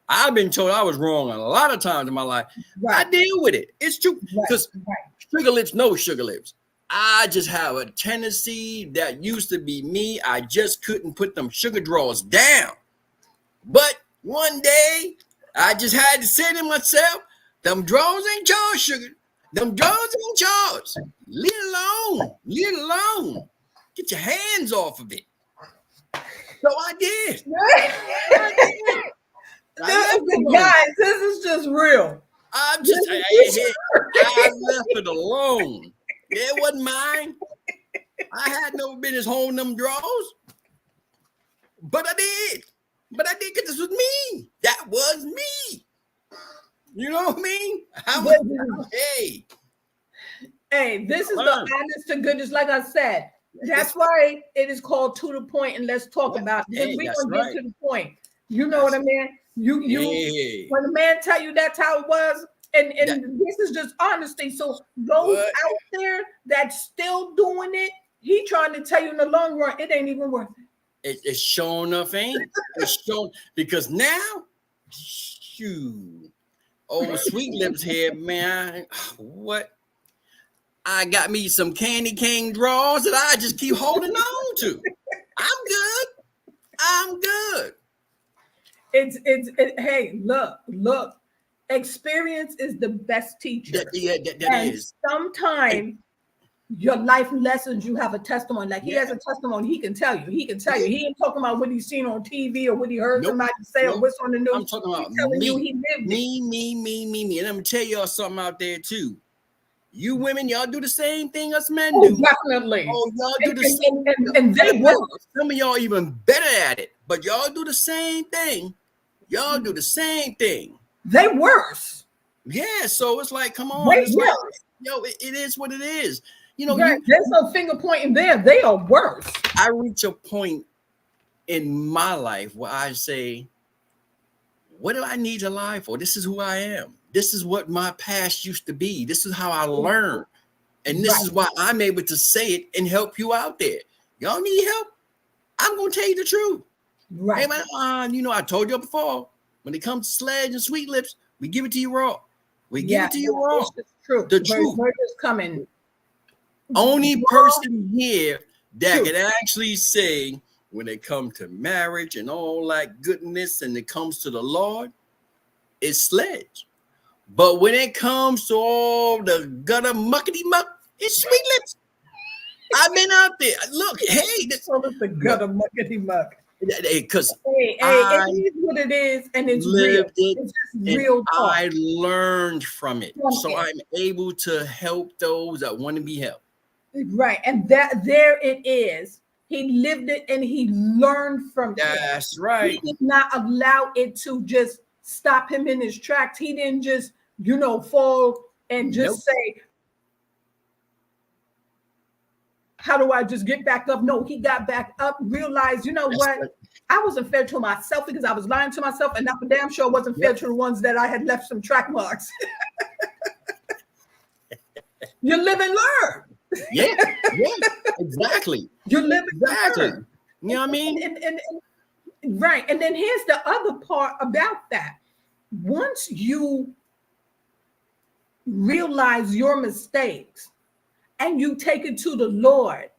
S2: I've been told I was wrong a lot of times in my life. I deal with it. It's true. Because sugar lips, no sugar lips. I just have a tendency that used to be me. I just couldn't put them sugar draws down. But one day, I just had to say to myself, them draws ain't yours, sugar. Them draws ain't yours. Leave it alone. Leave it alone. Get your hands off of it. So I did.
S1: Guys, this is just real.
S2: I left it alone. It wasn't mine. I had no business holding them drawers. But I did. Because this was me. That was me. You know what I mean?
S1: Hey, this is the honest to goodness, like I said. That's why it is called To The Point, and let's talk about it. Because we're going to get to the point. You know what I mean? When the man tell you that's how it was, and this is just honesty. So those out there that's still doing it, he trying to tell you in the long run, it ain't even worth it.
S2: It's showing enough, ain't it? It's shown, because now, shoot, old Sweet Lips here, man. What? I got me some candy cane draws that I just keep holding on to. I'm good.
S1: Hey, look. Experience is the best teacher.
S2: That is.
S1: Sometimes your life lessons, you have a testimony. Like he has a testimony, he can tell you. He ain't talking about what he's seen on TV or what he heard somebody say or what's on the news.
S2: I'm talking about me. And I'm gonna tell y'all something out there too. You women, y'all do the same thing us men do.
S1: Definitely.
S2: Y'all do the same thing.
S1: And they work.
S2: Some of y'all even better at it, but y'all do the same thing.
S1: They worse.
S2: Yeah, so it's like, come on. It is what it is. You know,
S1: there's no finger pointing there. They are worse.
S2: I reach a point in my life where I say, what do I need to lie for? This is who I am. This is what my past used to be. This is how I learned. And this is why I'm able to say it and help you out there. Y'all need help? I'm going to tell you the truth.
S1: Right.
S2: Hey, man, you know, I told you before, when it comes to Sledge and Sweet Lips, we give it to you raw. Give it to you raw.
S1: True.
S2: The truth.
S1: We're just coming.
S2: Only person here that can actually say, when it comes to marriage and all that goodness and it comes to the Lord, is Sledge. But when it comes to all the gutter muckety muck, it's Sweet Lips. I've been out there. Look, hey,
S1: this is the gutter muckety muck.
S2: Because
S1: it is what it is, and it's real. It's just real talk.
S2: I learned from it, so I'm able to help those that want to be helped.
S1: Right, and there it is. He lived it, and he learned from it.
S2: That's right.
S1: He did not allow it to just stop him in his tracks. He didn't just, fall and just say, how do I just get back up? No, he got back up, realized, what? I wasn't fair to myself because I was lying to myself, and I for damn sure wasn't fair to the ones that I had left some track marks. You live and learn.
S2: Yeah, yeah, exactly.
S1: You live and
S2: Exactly.
S1: learn.
S2: You know what I mean?
S1: Right. And then here's the other part about that. Once you realize your mistakes and you take it to the Lord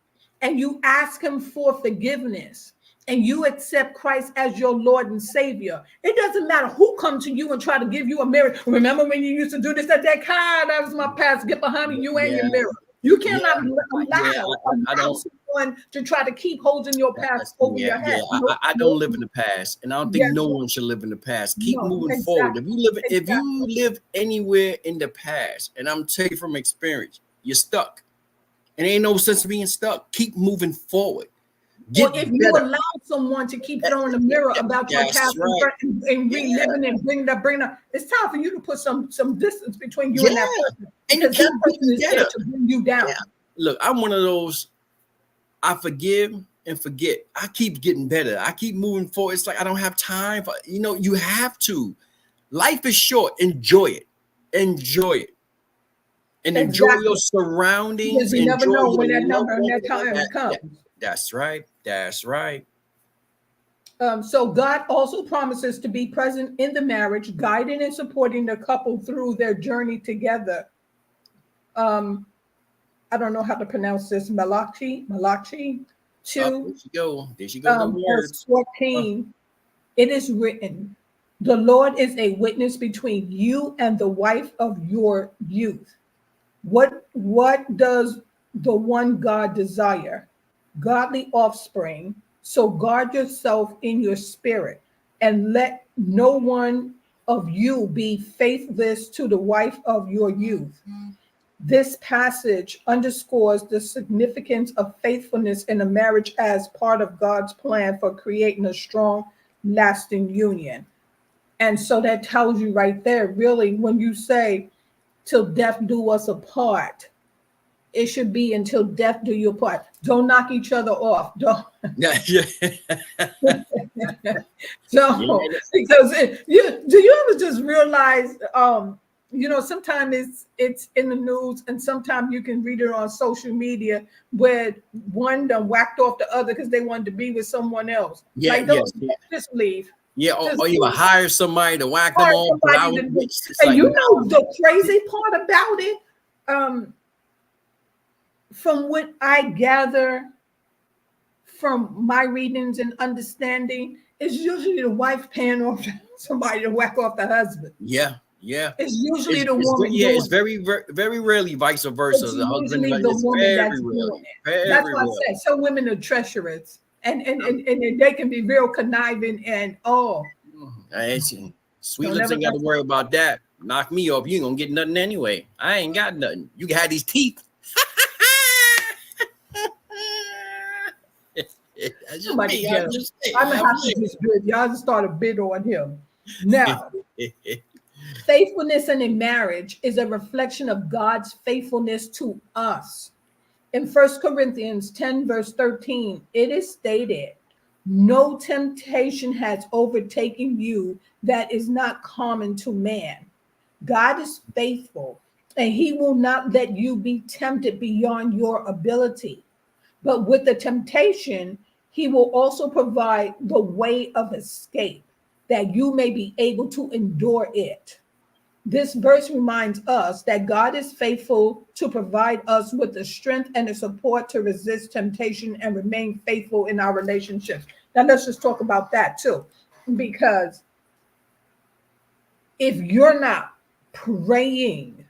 S1: and you ask him for forgiveness and you accept Christ as your Lord and Savior, it doesn't matter who comes to you and try to give you a mirror. Remember when you used to do this at that car? That was my past. Get behind me, you and
S2: Yeah,
S1: your mirror. You
S2: yeah,
S1: cannot
S2: yeah. I
S1: allow
S2: don't.
S1: someone to try to keep holding your past over
S2: Yeah,
S1: your
S2: yeah.
S1: head. Nope,
S2: I don't
S1: nope.
S2: live in the past, and I don't think
S1: Yes,
S2: no one should live in the past. Keep
S1: no,
S2: moving forward.
S1: exactly,
S2: If
S1: exactly.
S2: you live anywhere in the past, and I'm telling you from experience, you're stuck. And ain't no sense of being stuck. Keep moving forward.
S1: Or
S2: Get
S1: if you
S2: better.
S1: allow someone to keep throwing a mirror about your
S2: That's
S1: past
S2: right.
S1: and
S2: Yeah,
S1: reliving and bringing up, it's time for you to put some distance between you
S2: yeah.
S1: and that person
S2: And you
S1: because that
S2: keep
S1: person
S2: getting
S1: is there
S2: better.
S1: to bring you down.
S2: Yeah. Look, I'm one of those. I forgive and forget. I keep getting better. I keep moving forward. It's like I don't have time for, you have to. Life is short. Enjoy it. Enjoy it. And enjoy your
S1: Exactly. Because
S2: surroundings.
S1: you never
S2: Enjoy
S1: know
S2: your
S1: when that
S2: loved
S1: number and
S2: ones.
S1: that time comes.
S2: That's right. That's right.
S1: So God also promises to be present in the marriage, guiding and supporting the couple through their journey together. Um, I don't know how to pronounce this. Malachi
S2: Up
S1: 2,
S2: there she go. There she go. The word.
S1: verse 14. It is written, the Lord is a witness between you and the wife of your youth. What does the one God desire? Godly offspring. So guard yourself in your spirit and let no one of you be faithless to the wife of your youth. This passage underscores the significance of faithfulness in a marriage as part of God's plan for creating a strong, lasting union. And so that tells you right there, really, when you say, till death do us apart, it should be until death do you part. Don't knock each other off. Don't.
S2: Yeah, yeah.
S1: So, because do you ever just realize, sometimes it's in the news, and sometimes you can read it on social media where one done whacked off the other because they wanted to be with someone else.
S2: Yeah,
S1: Like, don't
S2: yes.
S1: just leave.
S2: Yeah,
S1: Just
S2: or you
S1: leave.
S2: hire somebody to whack them
S1: Hire
S2: off. But
S1: somebody to do.
S2: it's
S1: And
S2: like,
S1: you
S2: no.
S1: know the crazy part about it, from what I gather from my readings and understanding, is usually the wife paying off somebody to whack off the husband.
S2: Yeah, yeah.
S1: It's usually the woman
S2: It's
S1: doing it.
S2: very rarely vice versa.
S1: It's
S2: The husband,
S1: usually the
S2: it's
S1: woman
S2: very
S1: that's doing
S2: rarely,
S1: it. That's
S2: very
S1: why I
S2: rarely.
S1: said some women are treacherous, and they can be real conniving and
S2: Sweet
S1: don't
S2: lips
S1: ever
S2: ain't got
S1: mess
S2: to worry about that. Knock me off, you ain't gonna get nothing anyway. I ain't got nothing. You can have these teeth. That's just
S1: somebody
S2: me.
S1: get him. I'm gonna have to just do it. Y'all just start a bid on him. Now, faithfulness in a marriage is a reflection of God's faithfulness to us. In 1 Corinthians 10, verse 13, it is stated, no temptation has overtaken you that is not common to man. God is faithful, and he will not let you be tempted beyond your ability. But with the temptation, he will also provide the way of escape that you may be able to endure it. This verse reminds us that God is faithful to provide us with the strength and the support to resist temptation and remain faithful in our relationships. Now, let's just talk about that too, because if you're not praying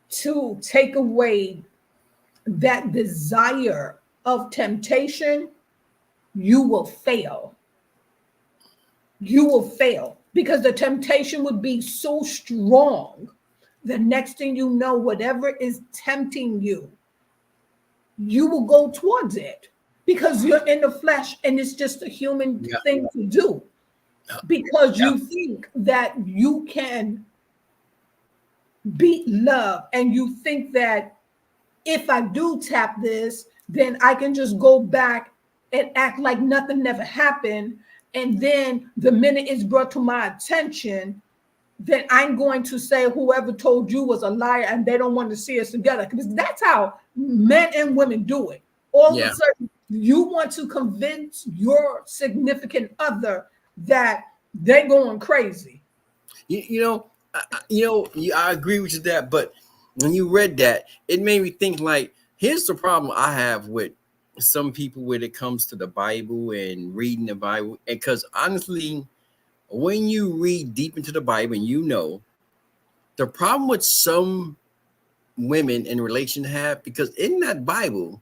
S1: to take away that desire of temptation, you will fail. You will fail because the temptation would be so strong. The next thing you know, whatever is tempting you, you will go towards it because you're in the flesh and it's just a human
S2: Yeah,
S1: thing to do because
S2: yeah,
S1: you think that you can beat love and you think that if I do tap this, then I can just go back and act like nothing never happened. And then the minute it's brought to my attention, then I'm going to say whoever told you was a liar and they don't want to see us together. Because that's how men and women do it. All of
S2: Yeah.
S1: a sudden, you want to convince your significant other that they're going crazy.
S2: I agree with you that, but when you read that, it made me think like, here's the problem I have with some people when it comes to the Bible and reading the Bible. And because honestly, when you read deep into the Bible, and the problem with some women in relation have, because in that Bible,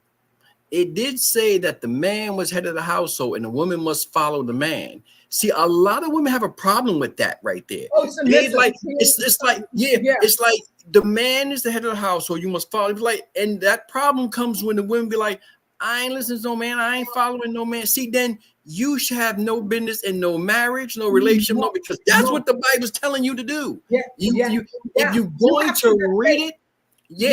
S2: it did say that the man was head of the household and the woman must follow the man. See, a lot of women have a problem with that right there.
S1: Oh,
S2: They
S1: submissive.
S2: like it's like, yeah,
S1: Yeah.
S2: it's like the man is the head of the household, you must follow. It's like, and that problem comes when the women be like, I ain't listening to no man, I ain't following no man. See, then you should have no business in no marriage, no relationship, no, because that's what the Bible's telling you to do.
S1: Yeah.
S2: You if you're
S1: You
S2: going
S1: have
S2: to
S1: just
S2: read
S1: say,
S2: it,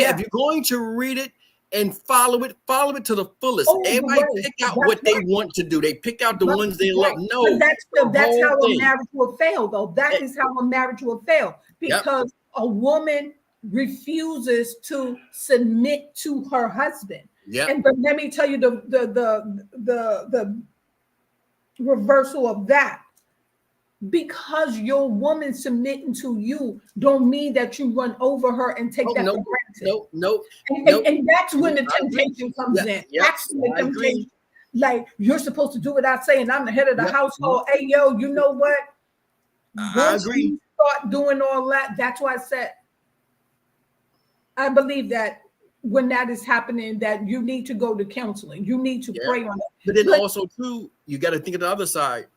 S2: if you're going to read it and follow it to the fullest.
S1: all the
S2: Everybody
S1: way.
S2: pick out
S1: That's
S2: what they
S1: right.
S2: want to do. They pick out the
S1: But,
S2: ones they
S1: right.
S2: love.
S1: But
S2: No,
S1: that's
S2: the
S1: how
S2: whole
S1: a
S2: thing.
S1: marriage will fail, though. That is how a marriage will fail,
S2: Yep.
S1: because a woman refuses to submit to her husband.
S2: Yep.
S1: And but let me tell you the reversal of that. Because your woman submitting to you don't mean that you run over her and take that for granted.
S2: Nope.
S1: And that's when the
S2: I agree.
S1: temptation comes in.
S2: Yep.
S1: That's when the
S2: I agree.
S1: temptation. Like, you're supposed to do what I say, and I'm the head of the
S2: Yep.
S1: household. Hey, yo, you know what?
S2: I
S1: Once
S2: agree.
S1: you start doing all that, that's why I said I believe that when that is happening, that you need to go to counseling. You need to pray on it.
S2: But then also too, you got to think of the other side.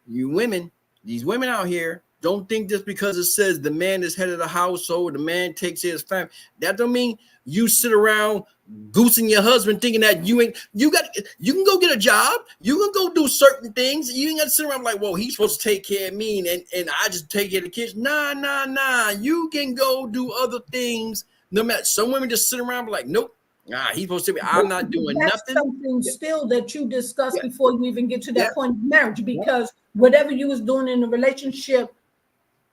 S2: You women, these women out here, don't think just because it says the man is head of the household, the man takes care of his family, that don't mean you sit around goosing your husband thinking that you can go get a job, you can go do certain things. You ain't got to sit around like, well, he's supposed to take care of me and I just take care of the kids. Nah. You can go do other things. No matter, some women just sit around like, nope. Nah, he's supposed to be. I'm not doing
S1: That's
S2: nothing.
S1: something still that you discuss before you even get to that point of marriage, because whatever you was doing in the relationship,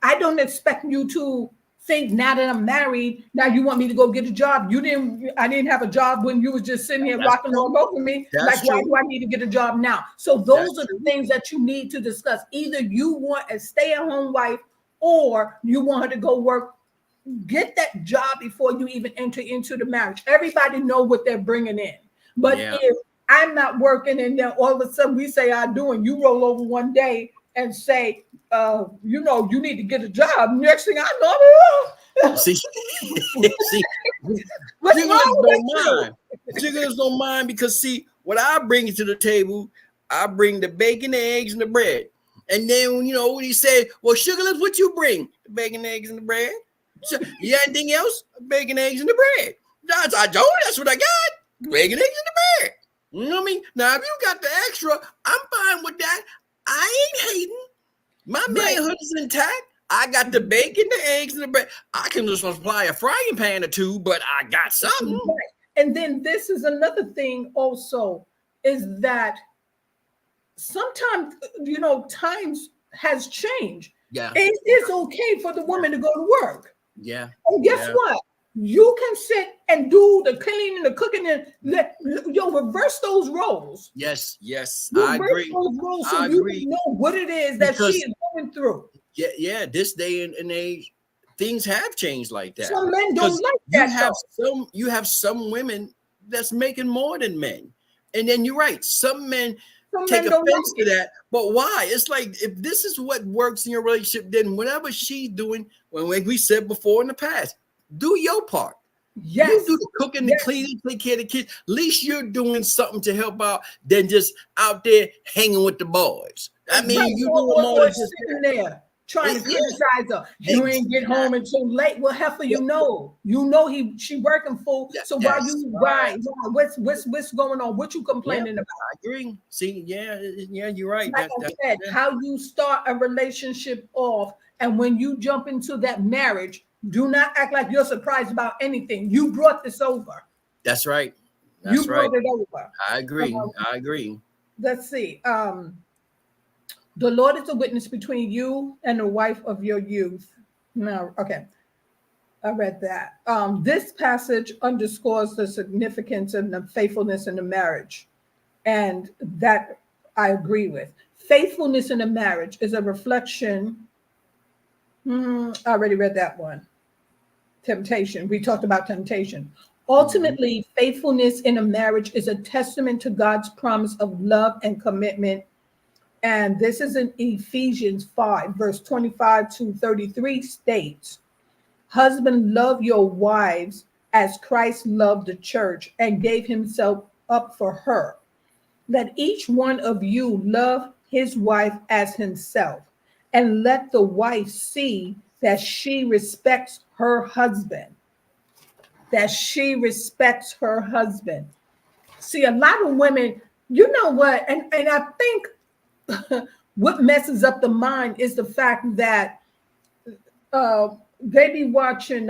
S1: I don't expect you to think now that I'm married, now you want me to go get a job. I didn't have a job when you was just sitting here rocking all over me.
S2: That's
S1: why
S2: true.
S1: do I need to get a job now? So those are the things that you need to discuss. Either you want a stay-at-home wife or you want her to go work. Get that job before you even enter into the marriage. Everybody know what they're bringing in. But if I'm not working and then all of a sudden we say I do, and you roll over one day and say, you need to get a job. Next thing I know,
S2: see,
S1: what's wrong with you?
S2: Jiggers don't mind because see, what I bring to the table, I bring the bacon, the eggs, and the bread. And then when he said, well, Sugar Lips, what you bring? The bacon, eggs, and the bread. So, you got anything else? Bacon, eggs, and the bread. I told you that's what I got. Bacon, eggs, and the bread. You know what I mean? Now, if you got the extra, I'm fine with that. I ain't hating. My manhood is intact. I got the bacon, the eggs, and the bread. I can just supply a frying pan or two, but I got something.
S1: Right. And then this is another thing also, is that sometimes, times has changed.
S2: Yeah.
S1: It is okay for the woman to go to work.
S2: Yeah.
S1: And guess what? You can sit and do the cleaning, the cooking, and reverse those roles.
S2: Yes.
S1: Reverse
S2: I agree.
S1: those roles so
S2: I
S1: you
S2: agree.
S1: can know what it is that she is going through.
S2: Yeah. This day and age, things have changed like that.
S1: Some men don't like that.
S2: You have some women that's making more than men, and then you're right. Some men take offense to that. But why? It's like, if this is what works in your relationship, then whatever she's doing, like we said before in the past, do your part.
S1: Yes.
S2: You do the cooking, the cleaning, take care of the kids. At least you're doing something to help out than just out there hanging with the boys. I mean, you do more
S1: sitting there trying to criticize her. You ain't get home until late. Well, heifer, she working full. So what's going on? What you complaining about?
S2: I agree. See, you're right.
S1: Like I said, how you start a relationship off, and when you jump into that marriage, do not act like you're surprised about anything. You brought this over.
S2: That's right.
S1: You brought it over.
S2: I agree.
S1: Let's see. The Lord is a witness between you and the wife of your youth. No, okay. I read that. This passage underscores the significance of the faithfulness in the marriage, and that I agree with. Faithfulness in a marriage is a reflection. I already read that one. Temptation. We talked about temptation.
S2: Mhm.
S1: Ultimately, faithfulness in a marriage is a testament to God's promise of love and commitment. And this is in Ephesians 5, verse 25 to 33 states, husband, love your wives as Christ loved the church and gave himself up for her. Let each one of you love his wife as himself, and let the wife see that she respects her husband, that she respects her husband. See, a lot of women, you know what, and I think what messes up the mind is the fact that they be watching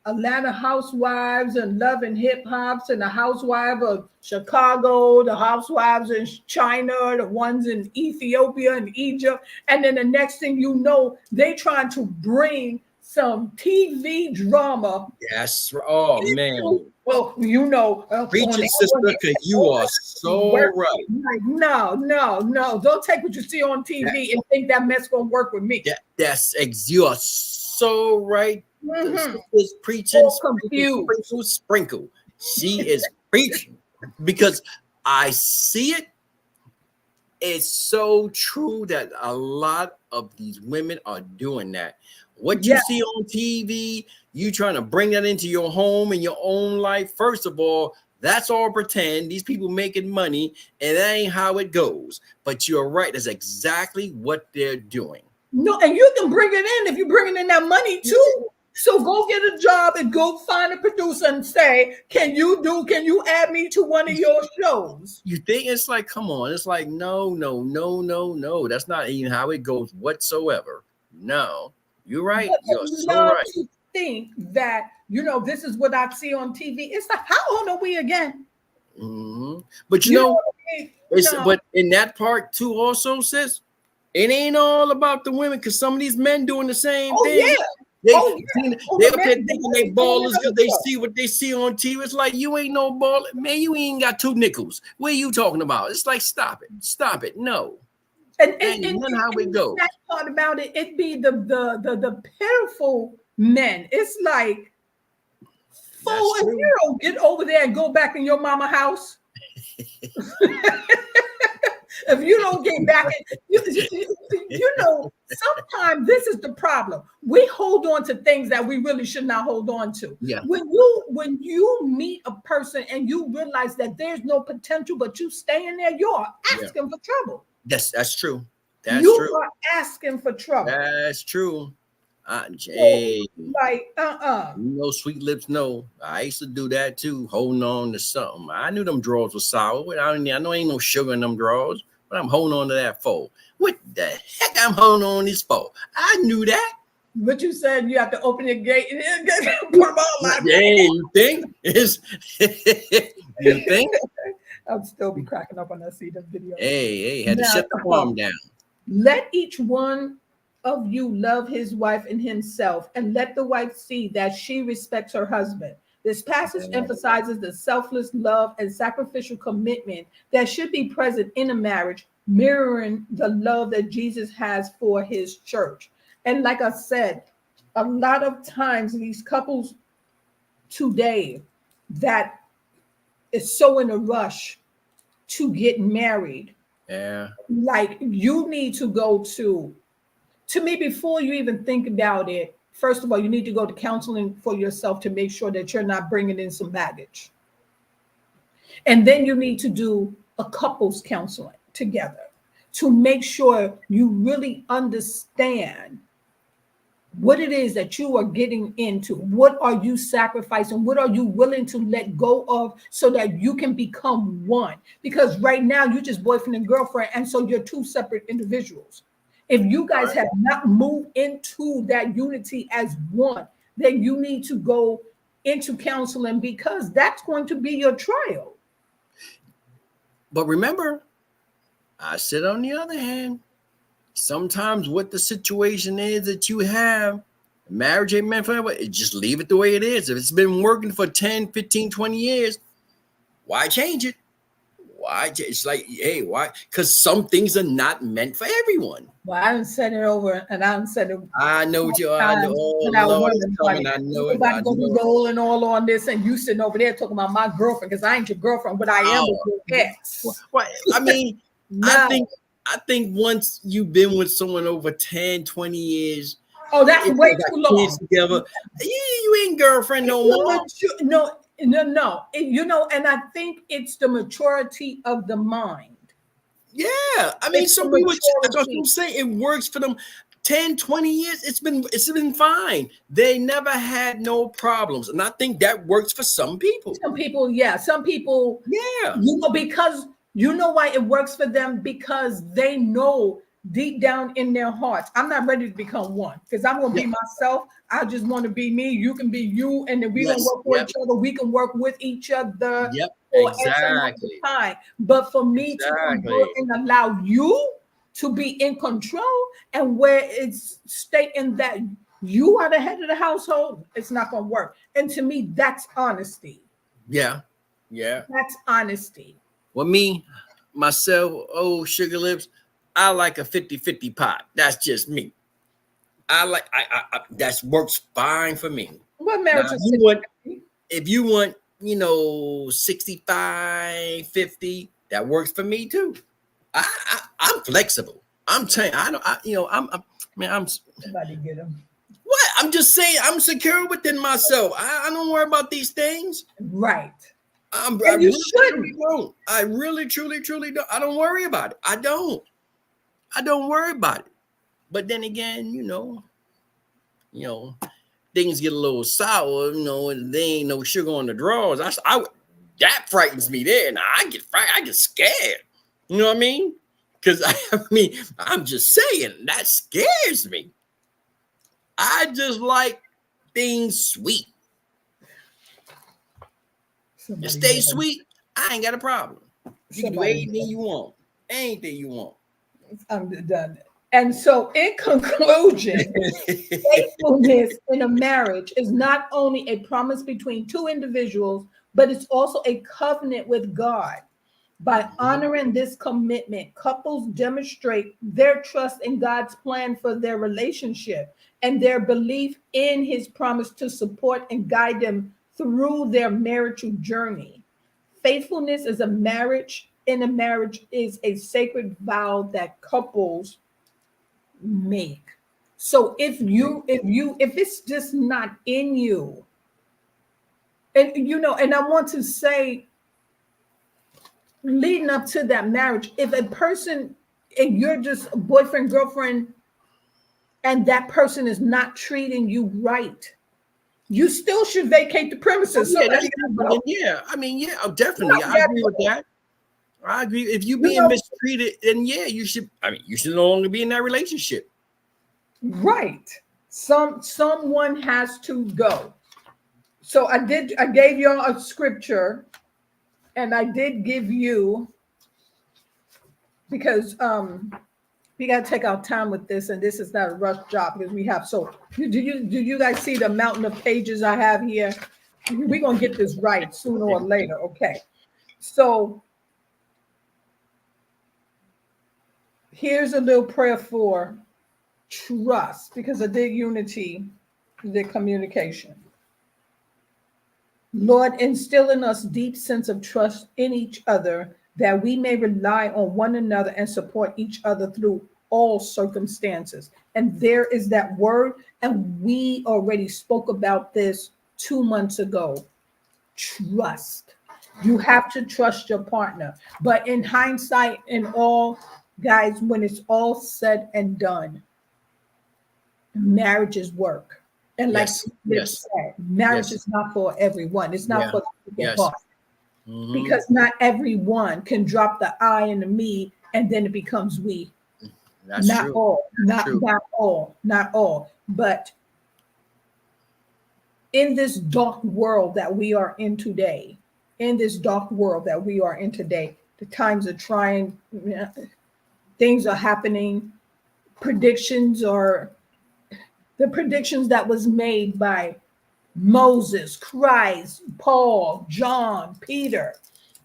S1: Atlanta Housewives and Love and Hip Hops and the Housewives of Chicago, the Housewives in China, the ones in Ethiopia and Egypt, and then the next thing you know, they trying to bring some TV drama
S2: Yes. Oh
S1: into,
S2: man.
S1: well, you know, on
S2: Preaching
S1: that one,
S2: sister, cause you are so
S1: work.
S2: right.
S1: Like, no, no, no. Don't take what you see on
S2: That,
S1: TV and think that mess gonna work with me.
S2: you are so right. The
S1: Mm-hmm.
S2: sister's preaching,
S1: So
S2: sprinkle,
S1: confused.
S2: sprinkle, sprinkle. She is preaching because I see it. It's so true that a lot of these women are doing that. What you
S1: Yeah.
S2: see on TV, you trying to bring that into your home and your own life. First of all, that's all pretend. These people making money, and that ain't how it goes. But you're right. That's exactly what they're doing.
S1: No, and you can bring it in if you're bringing in that money too. So go get a job and go find a producer and say, can you add me to one of your shows?
S2: You think it's like, come on. It's like, no, no, no, no, no. That's not even how it goes whatsoever. No, you're right.
S1: But
S2: You're
S1: they
S2: so
S1: love
S2: right.
S1: to think that, this is what I see on TV. It's like, how old are we again?
S2: Mhm. But
S1: You know what I mean?
S2: it's
S1: No.
S2: but in that part too, also says it ain't all about the women because some of these men doing the same
S1: Oh
S2: thing.
S1: yeah.
S2: They
S1: Oh yeah. Oh,
S2: they
S1: the
S2: up
S1: men,
S2: there
S1: the
S2: thinking they
S1: men doing it
S2: ballers because they
S1: also.
S2: see what they see on TV. It's like you ain't no baller, man. You ain't got two nickels. What are you talking about? It's like stop it, stop it. No,
S1: And
S2: that
S1: and,
S2: ain't
S1: and,
S2: none how
S1: and
S2: it
S1: the
S2: goes.
S1: sad part about it, it be the pitiful men. It's like,
S2: That's
S1: fool, if
S2: true.
S1: you don't get over there and go back in your mama house, if you don't get back in, sometimes this is the problem. We hold on to things that we really should not hold on to.
S2: Yeah,
S1: When you meet a person and you realize that there's no potential, but you stay in there, you're
S2: yeah.
S1: asking for trouble.
S2: That's true. That's
S1: You
S2: true.
S1: are asking for trouble.
S2: That's true.
S1: So,
S2: Hey.
S1: like,
S2: You know, sweet lips know. I used to do that too, holding on to something. I knew them drawers were sour. But I know ain't no sugar in them drawers, but I'm holding on to that for. What the heck I'm holding on this for? I knew that.
S1: but you said you have to open your gate and put them all like,
S2: Hey, you think? It's, you think?
S1: I'll still be cracking up when I see the video.
S2: Hey, had to
S1: Now,
S2: shut the farm down.
S1: let each one of you love his wife and himself, and let the wife see that she respects her husband. This passage emphasizes the selfless love and sacrificial commitment that should be present in a marriage, mirroring the love that Jesus has for his church. And like I said, a lot of times these couples today that is so in a rush to get married,
S2: Yeah,
S1: like, you need to go to me, before you even think about it, first of all, you need to go to counseling for yourself to make sure that you're not bringing in some baggage. And then you need to do a couples counseling together to make sure you really understand what it is that you are getting into. What are you sacrificing? What are you willing to let go of so that you can become one? Because right now you're just boyfriend and girlfriend, and so you're two separate individuals. If you guys
S2: right.
S1: have not moved into that unity as one, then you need to go into counseling, because that's going to be your trial.
S2: But remember, I said on the other hand, sometimes what the situation is that you have Marriage ain't meant forever. Just leave it the way it is. If it's been working for 10, 15, 20 years, why change it? Why? It's like, hey, why? Because some things are not meant for everyone.
S1: Well, I done said it over, and I done said it
S2: I know what you are. I know. Oh,
S1: without
S2: Lord, it's
S1: women,
S2: coming.
S1: honey.
S2: I know it.
S1: Nobody
S2: I
S1: gonna be
S2: know it.
S1: rolling all on this, and you sitting over there talking about my girlfriend, because I ain't your girlfriend. What I am is your ex.
S2: What? I mean,
S1: No.
S2: I think once you've been with someone over 10, 20 years,
S1: Oh, that's
S2: if
S1: way
S2: they got
S1: too long.
S2: kids together, you ain't girlfriend no more.
S1: No. You know, and I think it's the maturity of the mind.
S2: Yeah. I mean,
S1: It's the
S2: some people, that's what
S1: maturity.
S2: I'm saying. It works for them 10, 20 years. It's been fine. They never had no problems. And I think that works for some people.
S1: Some people, yeah. Some people,
S2: Yeah.
S1: you know, because you know why it works for them, because they know deep down in their hearts, I'm not ready to become one, because I'm gonna be myself. I just want to be me. You can be you, and then we're gonna
S2: Yes.
S1: work for each other. We can work with each other
S2: Yep.
S1: for X amount of
S2: Exactly.
S1: time. But for me to convert
S2: Exactly.
S1: and allow you to be in control, and where it's stating that you are the head of the household, it's not gonna work. And to me, that's honesty.
S2: Yeah. Yeah.
S1: That's honesty.
S2: Well, me, myself, oh, Sugar Lips, I like a 50-50 pot. That's just me. I that works fine for me.
S1: What
S2: Now,
S1: marriage is 50?
S2: if you want, 65-50, that works for me too. I'm flexible. I'm telling you, I don't, I, you know, man,
S1: Somebody get him.
S2: what? I'm just saying, I'm secure within myself. I don't worry about these things.
S1: Right.
S2: I
S1: And you
S2: really,
S1: shouldn't.
S2: truly don't. I really, truly, truly don't. I don't worry about it. I don't worry about it. But then again, you know, things get a little sour, and there ain't no sugar on the drawers. That frightens me there. Now I get frightened. I get scared. You know what I mean? Because I'm just saying that scares me. I just like things sweet. You
S1: Somebody
S2: stay
S1: get him.
S2: sweet, I ain't got a problem. You can do
S1: Somebody get
S2: anything
S1: him.
S2: you want. Anything you want.
S1: I'm done. And so, in conclusion, faithfulness in a marriage is not only a promise between two individuals, but it's also a covenant with God. By honoring this commitment, couples demonstrate their trust in God's plan for their relationship and their belief in his promise to support and guide them through their marital journey. Faithfulness is a marriage, in a marriage is a sacred vow that couples make. So if it's just not in you, and I want to say, leading up to that marriage, if a person, and you're just a boyfriend, girlfriend, and that person is not treating you right, you still should vacate the premises. So
S2: Yeah,
S1: let's
S2: that's
S1: not go.
S2: yeah. Definitely. I agree with that. I agree. If you
S1: You
S2: being
S1: know,
S2: mistreated, then yeah, you should. You should no longer be in that relationship.
S1: right. Someone has to go. So I gave y'all a scripture, and I did give you, because we got to take our time with this, and this is not a rush job, because we have, so do you guys see the mountain of pages I have here? We're gonna get this right sooner or later. Okay, so here's a little prayer for trust, because I did unity, the communication. Lord, instill in us deep sense of trust in each other, that we may rely on one another and support each other through all circumstances. And there is that word, and we already spoke about this 2 months ago. Trust. You have to trust your partner. But in hindsight, and all, guys, when it's all said and done, marriages work. And like
S2: Yes.
S1: Liv
S2: Yes.
S1: said, marriage
S2: Yes.
S1: is not for everyone. It's not
S2: Yeah.
S1: for the people
S2: Yes.
S1: part, because not everyone can drop the I and the me, and then it becomes we.
S2: That's
S1: Not
S2: true.
S1: all,
S2: That's true.
S1: not all. But in this dark world that we are in today, the times are trying, things are happening, predictions are The predictions that was made by Moses, Christ, Paul, John, Peter,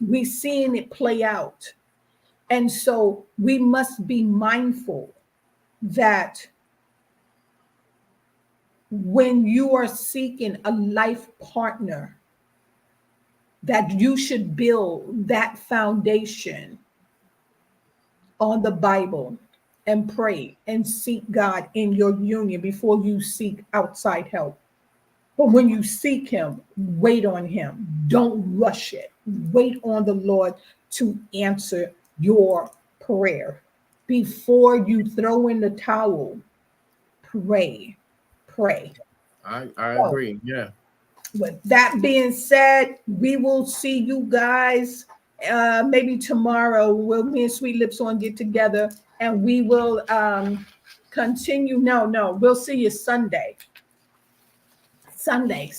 S1: we seen it play out. And so we must be mindful that when you are seeking a life partner, that you should build that foundation on the Bible and pray and seek God in your union before you seek outside help. But when you seek him, wait on him. Don't rush it. Wait on the Lord to answer your prayer. Before you throw in the towel, pray. Pray.
S2: I
S1: So,
S2: agree. Yeah.
S1: with that being said, we will see you guys maybe tomorrow. Me and Sweet Lips on get together and we will continue. No, we'll see you Sunday. Sunday.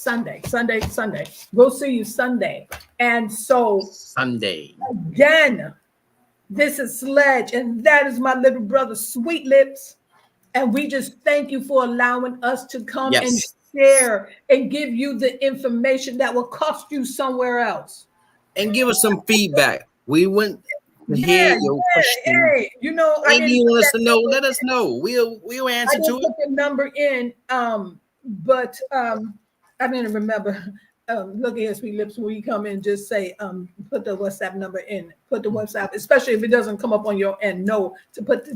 S1: We'll see you Sunday. And so
S2: Sunday.
S1: again, this is Sledge, and that is my little brother Sweet Lips. And we just thank you for allowing us to come and
S2: Yes.
S1: share and give you the information that will cost you somewhere else.
S2: And give us some feedback. We want to hear your question.
S1: Hey, you know, I
S2: Anything
S1: didn't
S2: you
S1: put
S2: want us
S1: that
S2: to know,
S1: number
S2: let us
S1: in.
S2: know. We'll
S1: I
S2: answer to
S1: didn't
S2: it.
S1: put the number in, but I didn't remember. Look at Sweet Lips when you come in, just say, put the WhatsApp number in. Put the WhatsApp, especially if it doesn't come up on your end. No,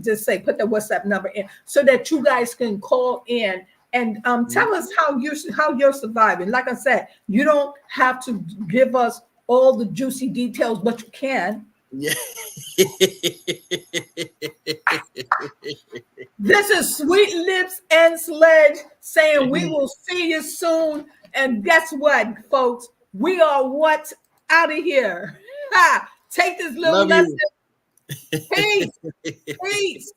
S1: just say put the WhatsApp number in so that you guys can call in and tell us how you're surviving. Like I said, you don't have to give us all the juicy details, but you can.
S2: Yeah.
S1: This is Sweet Lips and Sledge saying we will see you soon. And guess what, folks? We are what out of here. Ha! Take this little
S2: Love
S1: lesson.
S2: you.
S1: Peace. Peace.